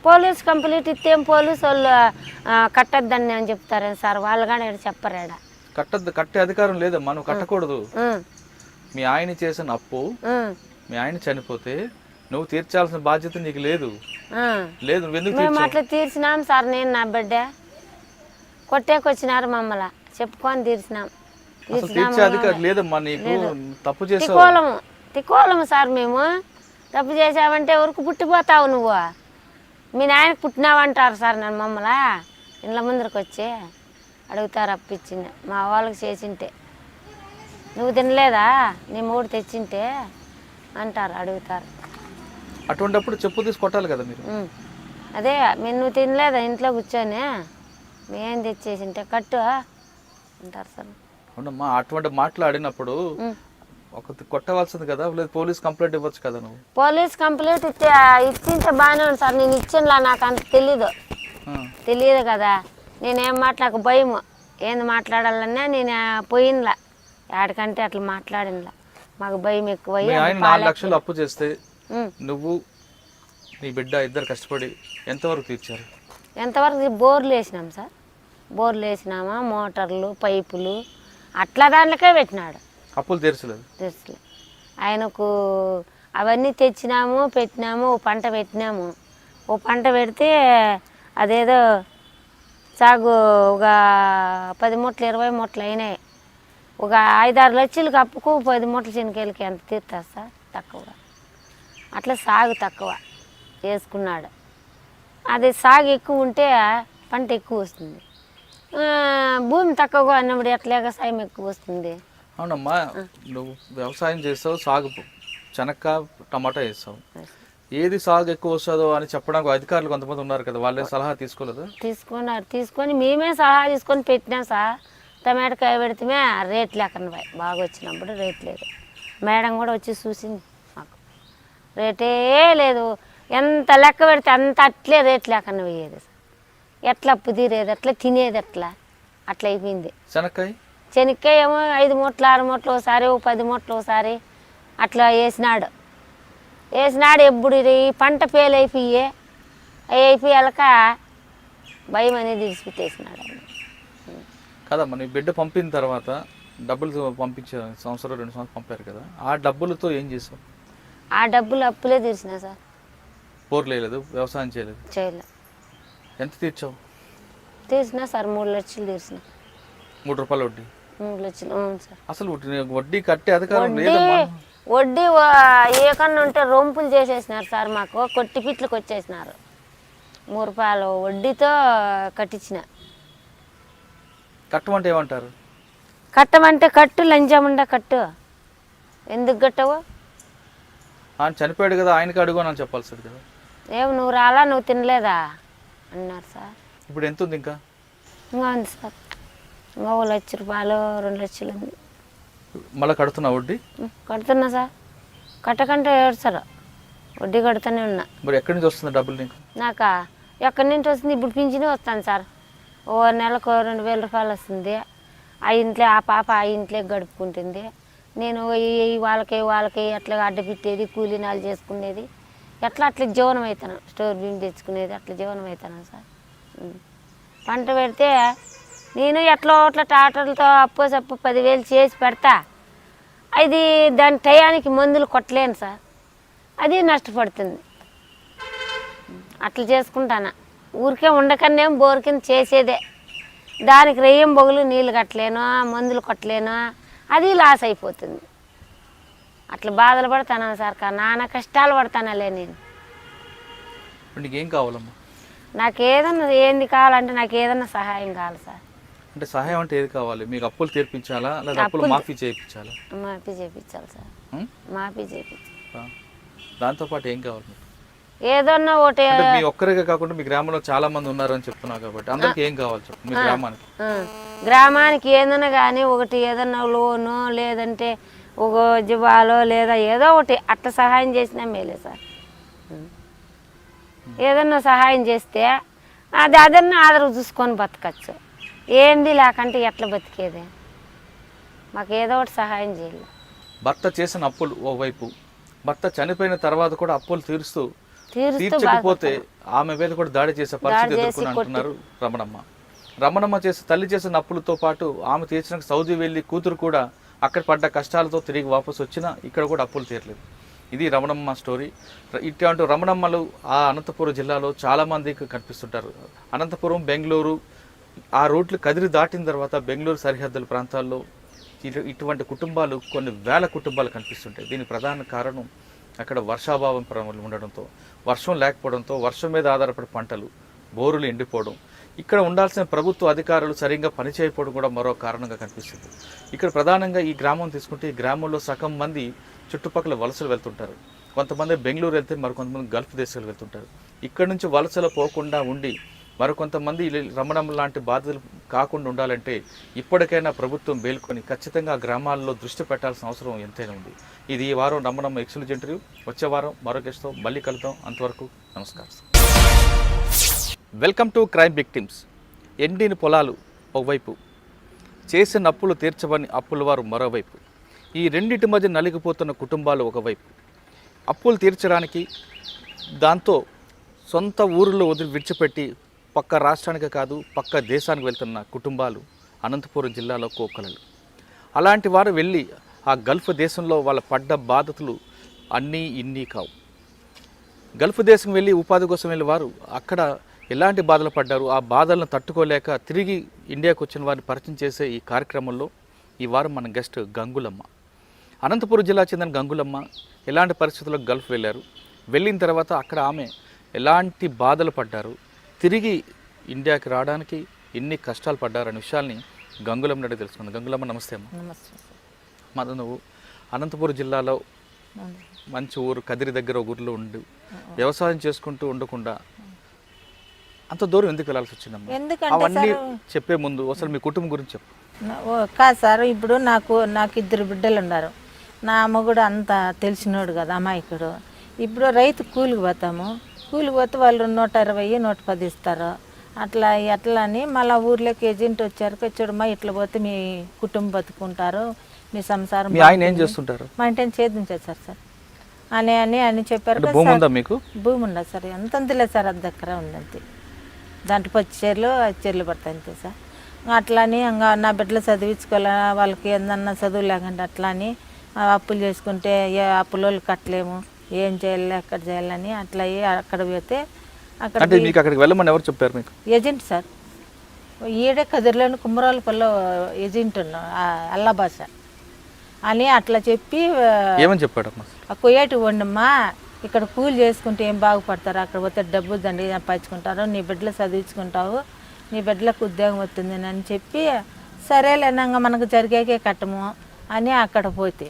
పోలీస్ కంప్లైంట్ ఇస్తే పోలీసు వాళ్ళు కట్టద్దని అని చెప్తారు సార్, వాళ్ళు కానీ చెప్పరాడ. కట్టే అధికారం లేదా, మనం కట్టకూడదు. మీ ఆయన చేసిన అప్పు, మీ ఆయన చనిపోతే నువ్వు తీర్చాల్సిన బాధ్యత నీకు లేదు. మేము అట్లా తీర్చినాం సార్. నేను నా బిడ్డ కొట్టేకొచ్చినారు మమ్మల్ని, చెప్పుకొని తీర్చినాం. తికోలము సార్, మేము తప్పు చేసావంటే ఊరికి పుట్టిపోతావు నువ్వు, మీ నాయనకు పుట్టినావంటారు సార్. నన్ను మమ్మల్ని ఇండ్ల ముందరికి వచ్చి అడుగుతారు, అప్పిచ్చింది మా వాళ్ళకి చేసింటే, నువ్వు తినలేదా, నీ మూడు తెచ్చింటే అంటారు, అడుగుతారు. అటువంటిప్పుడు చెప్పు తీసి కొట్టాలి కదా మీరు. అదే నువ్వు తినలేదా ఇంట్లో కూర్చొని, మేం తెచ్చేసింటే కట్టు అంటారు సార్. అవునమ్మా, అటువంటి మాట్లాడినప్పుడు ఒక కొట్టవలసింది కదా, లేదు పోలీస్ కంప్లైంట్ ఇవ్వచ్చు కదా. నువ్వు పోలీస్ కంప్లైంట్ ఇచ్చింటే బాగానే ఉంది సార్. నేను ఇచ్చినలా నాకు అంత తెలియదు కదా. నేనేం మాట్లాడక భయము, ఏంది మాట్లాడాలన్నా నేను పోయినలా, ఎక్కడికంటే అట్లా మాట్లాడినలా, మాకు భయం ఎక్కువ. 4 లక్షలు అప్పు చేస్తే నువ్వు నీ బిడ్డ ఇద్దరు కష్టపడి ఎంతవరకు తీర్చారు? ఎంతవరకు బోర్లు వేసినాం సార్. బోర్లు వేసినామా, మోటార్లు, పైపులు అట్లా దాంట్లోకే పెట్టినాడు. అప్పులు తీర్చలేదు. ఆయనకు అవన్నీ తెచ్చినాము, పెట్టినాము, ఓ పంట పెట్టినాము. ఓ పంట పెడితే అదేదో సాగు ఒక 10 మూటలు 20 మూటలు అయినాయి. ఒక 5-6 లక్షలకు అప్పుకు 10 మూటలు శనగకాయలకి ఎంత తీరుతుంది సార్? తక్కువ. అట్లా సాగు తక్కువ చేసుకున్నాడు. అది సాగు ఎక్కువ ఉంటే పంట ఎక్కువ వస్తుంది, భూమి తక్కువగా అన్నప్పుడు ఎట్లా వ్యవసాయం ఎక్కువ వస్తుంది. అవునమ్మా, నువ్వు వ్యవసాయం చేస్తావు, సాగు చెనక్క టమాటా వేస్తావు, ఏది సాగు ఎక్కువ వస్తుందో అని చెప్పడానికి అధికారులు కొంతమంది ఉన్నారు కదా, వాళ్ళే సలహా తీసుకోలేదు? తీసుకొని మేమే సలహా తీసుకొని పెట్టినాం సార్. టమాటకాయ పెడితే రేట్ లేకుండా బాగా వచ్చినప్పుడు రేట్ లేదు. మేడం కూడా వచ్చి చూసింది, మాకు రేటే లేదు. ఎంత లెక్క పెడితే అంత అట్లే రేట్ లేకుండా పోయేది సార్. ఎట్లా అప్పు తీరేది, ఎట్లా తినేది, అట్లా అయిపోయింది. శనక్కాయ ఏమో 5 మూటలు 6 మూటలు ఒకసారి, 10 మూటలు ఒకసారి అట్లా వేసినాడు. ఎప్పుడు ఈ పంట ఫెయిల్ అయిపోయాక భయం అనేది తీసిపెట్టేసినాడు. కదమ్మా, నీ బిడ్డ పంపిన తర్వాత డబ్బులు పంపించారు, 1-2 సంవత్సరాలు పంపారు కదా, ఆ డబ్బులతో ఏం చేసావు? ఆ డబ్బులు అప్పులే తీర్చినా సార్. బోర్లు వేయలేదు, వ్యవసాయం చేయలేదు. ఎంత తీర్చావు? తీర్చినా సార్ 3 లక్షలు తీర్చిన. 3 రూపాయల వడ్డీ? 3 లక్షలు. అవును సార్. అసలు వడ్డీ కట్టే అధికారం లేదమ్మా. వడ్డీ ఏ కన్నా ఉంటే రొంపులు చేసేసినారు సార్. మాకు కొట్టి పిట్లకు వచ్చేసినారు. 3 రూపాయలు వడ్డీతో కట్టించిన. కట్టమంటే ఏమంటారు? కట్టమంటే కట్టు, లంచముండా కట్టు. ఎందుకు కట్టవు? ఆయన చనిపోయాడు కదా, ఆయనకి అడుగు అని చెప్పాల్సింది కదా. ఏం నువ్వు రాలా, నువ్వు తినలేదా అన్నారు సార్. ఇప్పుడు ఎంత ఉంది ఇంకా? ఇంకా ఉంది సార్, ఇంకా 1 లక్ష రూపాయలు 2 లక్షలు ఉంది. మళ్ళీ కడుతున్నా వడ్డీ? కడుతున్నా సార్, కట్టకంటే ఏడ్చారు, వడ్డీ కడుతూనే ఉన్నా. మరి ఎక్కడి నుంచి వస్తుంది డబ్బులు నీకు? నాకా ఎక్కడి నుంచి వస్తుంది, ఇప్పుడు పింఛనే వస్తాను సార్. ఓ నెలకు 2,000 రూపాయలు వస్తుంది. ఆ ఇంట్లో ఆ పాప ఆ ఇంట్లో గడుపుకుంటుంది. నేను వాళ్ళకి అట్లా అడ్డ పెట్టేది, కూలీనాలు చేసుకునేది, అట్లా జీవనం అవుతాను. స్టోర్ బియ్యం తెచ్చుకునేది, అట్లా జీవనం అవుతాను సార్. పంట పెడితే నేను ఎట్లా ట్రాక్టర్లతో అప్పు 10,000 చేసి పెడతా. అది దాని టయానికి మందులు కొట్టలేను సార్, అది నష్టపడుతుంది. అట్లా చేసుకుంటాను. ఊరికే ఉండకనేం బోర్ కింద చేసేదే. దానికి రెయ్యం బొగులు నీళ్ళు కట్టలేను, మందులు కొట్టలేను, అది లాస్ అయిపోతుంది. అట్లా బాధలు పడతాను సార్. నానా కష్టాలు పడతానులే నేను. నీకేం కావాలమ్మా? నాకు ఏదన్నా ఏంది కావాలంటే నాకు ఏదన్నా సహాయం కావాలి సార్. అంటే సహాయం అంటే ఏది కావాలి మీకు? అప్పులు తీర్పించాలా లేదా అప్పులు మాఫీ చేయించాలా? మాఫీ చేయించాలి సార్, మాఫీ చేయించాలి. దాంతోపాటు ఏం కావాలి మీకు? ఏదన్నా ఒకటి. మీ ఒక్కరిగా కాకుండా మీ గ్రామంలో చాలా మంది ఉన్నారని చెప్తున్నావు కాబట్టి అందరికి ఏం కావాలి చెప్పు మీ గ్రామానికి? గ్రామానికి ఏదన్నా కానీ ఒకటి, ఏదన్నా లోను లేదంటే ఒక జీవాలో లేదా ఏదో ఒకటి అట్లా సహాయం చేసినా మేలే సార్. ఏదన్నా సహాయం చేస్తే అదన్నా ఆదరు చూసుకొని బతకచ్చు. ఏంది లేకంటే ఎట్లా బతికేది? మాకు ఏదో ఒకటి సహాయం చేయాలి. భర్త చేసిన అప్పులు ఓవైపు, భర్త చనిపోయిన తర్వాత కూడా అప్పులు తీర్చకపోతే ఆమె మీద కూడా దాడి చేసే పరిస్థితి ఎదుర్కొని అంటున్నారు రమణమ్మ. రమణమ్మ తల్లి చేసిన అప్పులతో పాటు ఆమె తీర్చిన సౌదీ వెళ్ళి కూతురు కూడా అక్కడ పడ్డ కష్టాలతో తిరిగి వాపసు వచ్చినా ఇక్కడ కూడా అప్పులు తీరలేదు. ఇది రమణమ్మ స్టోరీ. ఇటువంటి రమణమ్మలు ఆ అనంతపురం జిల్లాలో చాలామందికి కనిపిస్తుంటారు. అనంతపురం, బెంగళూరు ఆ రూట్లు కదిరి దాటిన తర్వాత బెంగళూరు సరిహద్దుల ప్రాంతాల్లో ఇటువంటి కుటుంబాలు కొన్ని వేల కుటుంబాలు కనిపిస్తుంటాయి. దీనికి ప్రధాన కారణం అక్కడ వర్షాభావం ఉండడంతో, వర్షం లేకపోవడంతో, వర్షం మీద ఆధారపడే పంటలు, బోరులు ఎండిపోవడం, ఇక్కడ ఉండాల్సిన ప్రభుత్వ అధికారులు సరిగ్గా పనిచేయకపోవడం కూడా మరో కారణంగా కనిపిస్తుంది. ఇక్కడ ప్రధానంగా ఈ గ్రామం తీసుకుంటే ఈ గ్రామంలో సగం మంది చుట్టుపక్కల వలసలు వెళ్తుంటారు. కొంతమంది బెంగళూరు వెళ్తే మరికొంతమంది గల్ఫ్ దేశాలు వెళ్తుంటారు. ఇక్కడ నుంచి వలసలు పోకుండా ఉండి మరికొంతమంది రమణమ్మ లాంటి బాధ్యతలు కాకుండా ఉండాలంటే ఇప్పటికైనా ప్రభుత్వం మేల్కొని ఖచ్చితంగా గ్రామాల్లో దృష్టి పెట్టాల్సిన అవసరం ఎంతైనా ఉంది. ఇది ఈ వారం రమణమ్మ ఎక్సలెంట్ ఇంటర్వ్యూ. వచ్చే వారం మరో గెస్ట్తో మళ్ళీ కలుద్దాం. అంతవరకు నమస్కారం. Welcome to crime victims. ఎండిన పొలాలు ఒకవైపు, చేసిన అప్పులు తీర్చవని అప్పుల వారు మరోవైపు. ఈ రెండింటి మధ్య నలిగిపోతున్న కుటుంబాలు ఒకవైపు. అప్పులు తీర్చడానికి దాంతో సొంత ఊరిలో విడిచిపెట్టి పక్క రాష్ట్రానికి కాదు పక్క దేశానికి వెళ్తున్న కుటుంబాలు అనంతపురం జిల్లాలో కోకొలలు. అలాంటి వారు వెళ్ళి ఆ గల్ఫ్ దేశంలో వాళ్ళ పడ్డ బాధలు అన్నీ ఇన్నీ కావు. గల్ఫ్ దేశం వెళ్ళి ఉపాధి కోసం వెళ్ళే వారు అక్కడ ఎలాంటి బాధలు పడ్డారు, ఆ బాధలను తట్టుకోలేక తిరిగి ఇండియాకు వచ్చిన వారిని పరిచయం చేసే ఈ కార్యక్రమంలో ఈ వారం మన గెస్ట్ గంగులమ్మ. అనంతపురం జిల్లా చెందిన గంగులమ్మ ఎలాంటి పరిస్థితుల్లో గల్ఫ్ వెళ్ళారు, వెళ్ళిన తర్వాత అక్కడ ఆమె ఎలాంటి బాధలు పడ్డారు, తిరిగి ఇండియాకి రావడానికి ఎన్ని కష్టాలు పడ్డారు అనే విషయాల్ని గంగులమ్మ నుండి తెలుసుకుందాం. గంగులమ్మ నమస్తే అమ్మ. నమస్తే. మన నువ్వు అనంతపురం జిల్లాలో మంచి ఊరు కదిరి దగ్గర ఊరిలో ఉండి వ్యవసాయం చేసుకుంటూ ఉండకుండా అంత దూరం ఎందుకు వెళ్ళాల్సి వచ్చిందమ్మా? అవన్నీ చెప్పే ముందు అసలు మీ కుటుంబం గురించి చెప్పు. కాదు సార్, ఇప్పుడు నాకు 2 బిడ్డలు ఉన్నారు. నా మొగుడు అంత తెలిసినోడు కదా, అమాయకుడు. ఇప్పుడు రైతు కూలికి పోతాము, కూలికి పోతే వాళ్ళు 120, 110 ఇస్తారు. అట్లా అని మళ్ళీ ఊర్లోకి ఏజెంట్ వచ్చారు, చూడమ్మా ఇట్లా పోతే మీ కుటుంబం బతుకుంటారు, మీ సంసారం. మీ ఆయన ఏం చేస్తుంటారు? మా ఇంటిని చేద్దాం సార్ అని చెప్పారు. భూమి ఉందా మీకు? భూమి ఉండదు సార్, ఎంతంతలే సార్, అది దగ్గర ఉందంతే. దాంట్లో 10 చీరలు 5 చీరలు పడతాయి అంతే సార్. అట్లని ఇంకా నా బిడ్డలు చదివించుకోవాలా, వాళ్ళకి ఏదన్నా చదువు లేకుండా అట్లని అప్పులు చేసుకుంటే అప్పులు కట్టలేము, ఏం చేయాలి ఎక్కడ చేయాలని అట్లా అక్కడ పోతే అక్కడికి వెళ్ళమని ఎవరు చెప్పారు మీకు? ఏజెంట్ సార్, ఈడే కదిరిలోని కుమ్మరాలపల్లిలో ఏజెంట్ ఉన్నా అల్లా భాష అని అట్లా చెప్పి ఏమని చెప్పాడమ్మా? కొయ్యేటి వండమ్మా, ఇక్కడ కూలి చేసుకుంటే ఏం బాగుపడతారు, అక్కడ పోతే డబ్బు దండిగా సంపాదించుకుంటారు, నీ బిడ్డలు చదివించుకుంటావు, నీ బిడ్డలకు ఉద్యోగం వస్తుంది అని చెప్పి సరేలేనంగా మనకు జరిగాకే కట్టము అని అక్కడ పోతే.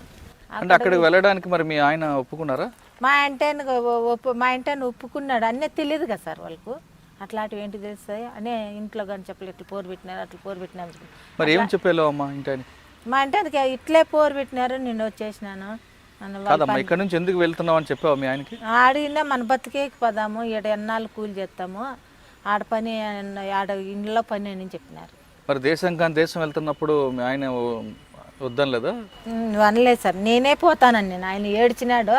అంటే అక్కడికి వెళ్ళడానికి మరి మీ ఆయన ఒప్పుకున్నారా? మా ఇంటాన్ని ఒప్పుకున్నాడు అన్నీ తెలియదు కదా సార్ వాళ్ళకు. అట్లాంటివి ఏంటి తెలుస్తాయి అనే ఇంట్లో కానీ చెప్పలేదు, ఇట్లా పోరు పెట్టినారు అట్లా పోరు పెట్టినారు. మరి ఏం చెప్పాలో అమ్మా ఇంటాయని? మా ఇంటానికి ఇట్లే పోరు పెట్టినారు నేను వచ్చేసినాను కాదమ్మా, ఇక్కడ నుంచి ఎందుకు వెళ్తున్నావు అని చెప్పావు మీ ఆయనకి? ఆడినా మన బతికేకి పోదాము, ఈడ ఎన్నాళ్ళు కూలి చేస్తాము, ఆడ పని ఆడ ఇంట్లో పని అని చెప్పినారు. మరి దేశం కానీ దేశం వెళ్తున్నప్పుడు మీ ఆయన వద్దని లేదా? అనలేదు సార్, నేనే పోతానని. నేను ఆయన ఏడ్చినాడు,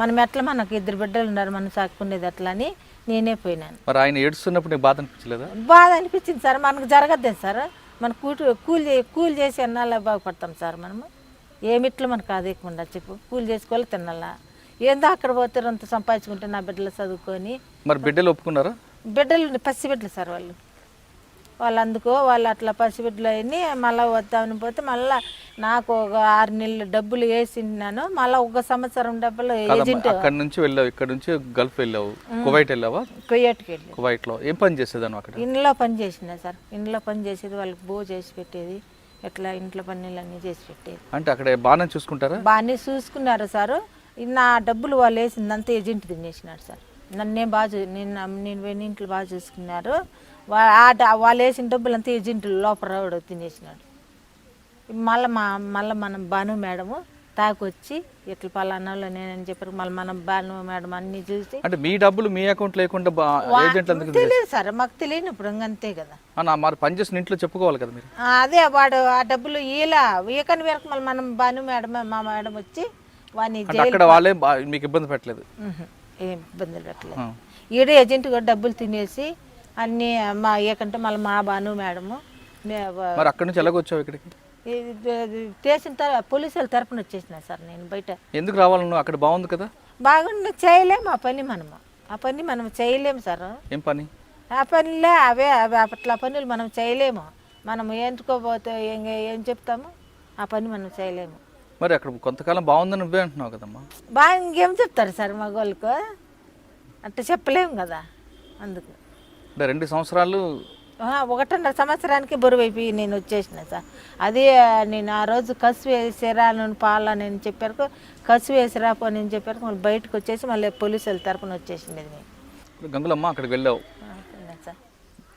మనం ఎట్లా మనకు 2 బిడ్డలు ఉన్నారు, మనం సాకునేది అట్లా అని నేనే పోయినాను. మరి ఆయన ఏడుస్తున్నప్పుడు నీకు బాధ అనిపించలేదా? బాధ అనిపించింది సార్, మనకు జరగద్దు సార్, మన కూలి చేసి ఎన్నాళ్ళ బాగుపడతాం సార్ మనము. ఏమిట్లో మనకు అదేకుండా చెప్పు, కూలి చేసుకోవాలి తినాలా, ఏందో అక్కడ పోతే అంత సంపాదించుకుంటే నా బిడ్డలు చదువుకొని. మరి బిడ్డలు ఒప్పుకున్నారా? బిడ్డలు పసిబిడ్డలు సార్ వాళ్ళు అందుకో వాళ్ళు అట్లా పసిబిడ్డలు అయ్యి మళ్ళీ వద్దామని పోతే మళ్ళీ నాకు ఒక 6 నెలలు డబ్బులు వేసింటున్నాను, మళ్ళీ 1 సంవత్సరం డబ్బులు ఏజెంట్. అక్కడ నుంచి వెళ్ళావు, ఇక్కడ నుంచి గల్ఫ్ వెళ్ళావు, కువైట్ వెళ్ళావా? కువైట్కి వెళ్ళి కువైట్లో ఏం పని చేసేదాన్ని అక్కడ? ఇంట్లో పని చేసిన సార్, ఇంట్లో పని చేసేది, వాళ్ళకి బో చేసి పెట్టేది, ఎట్లా ఇంట్లో పనులన్నీ చేసి పెట్టేది. అంటే అక్కడ బాగానే చూసుకుంటారా? బాగానే చూసుకున్నారు సార్. నా డబ్బులు వాళ్ళు వేసిందంతా ఏజెంట్ తినేసినాడు సార్. నన్నే నేను పోయిన ఇంట్లో బాగా చూసుకున్నారు, వాళ్ళు వేసిన డబ్బులు అంతా ఏజెంట్ లోపల రావడం తినేసినాడు. మళ్ళీ మనం భాను మేడము తాకొచ్చి ఇట్లా పలానాలో నేనని చెప్పారు. మళ్ళీ మనం భాను మేడం అన్ని చూసి, అంటే మీ డబ్బులు మీ అకౌంట్ లేకుండా తెలియదు సార్, మాకు తెలియనప్పుడు అంతే కదా. మరి పని చేసిన ఇంట్లో చెప్పుకోవాలి కదా మీరు. అదే వాడు ఆ డబ్బులు ఈకని వరకు మళ్ళీ మనం భాను మేడం మా మేడం వచ్చి వాడిని అక్కడ వాళ్ళే మీకు ఇబ్బంది పెట్టలేదు? ఏం ఇబ్బందులు పెట్టలేదు. ఈడ ఏజెంట్ కూడా డబ్బులు తినేసి అన్నీ మా ఏకంటే మళ్ళీ మా భాను మేడము. మరి అక్కడ నుంచి ఎలాగొచ్చావు ఇక్కడికి? స్టేషన్ పోలీసుల తరపున వచ్చేసిన సార్ నేను బయట. ఎందుకు రావాలి నువ్వు? అక్కడ బాగుంది కదా. బాగుంది, చేయలేము ఆ పని మనం చేయలేము సార్. ఏం పని? ఆ పనిలే అవే అట్లా పనులు మనం చేయలేము. మనం ఎందుకోపోతే ఏం చెప్తాము, ఆ పని మనం చేయలేము. మరి అక్కడ కొంతకాలం బాగుందని నువ్వే అంటున్నావు కదమ్మా. బాగా ఇంకేం చెప్తారు సార్ మగవాళ్ళకు, అంటే చెప్పలేము కదా. అందుకు 2 సంవత్సరాలు 1.5 సంవత్సరానికి బరువైపోయి నేను వచ్చేసిన సార్. అదే నేను ఆ రోజు కసు వేసిరా నన్ను పాలని చెప్పారు, కసు వేసిరా పోని చెప్పారు. మళ్ళీ బయటకు వచ్చేసి మళ్ళీ పోలీసుల తరపున వచ్చేసింది నేను. గంగులమ్మ అక్కడికి వెళ్ళావు, సార్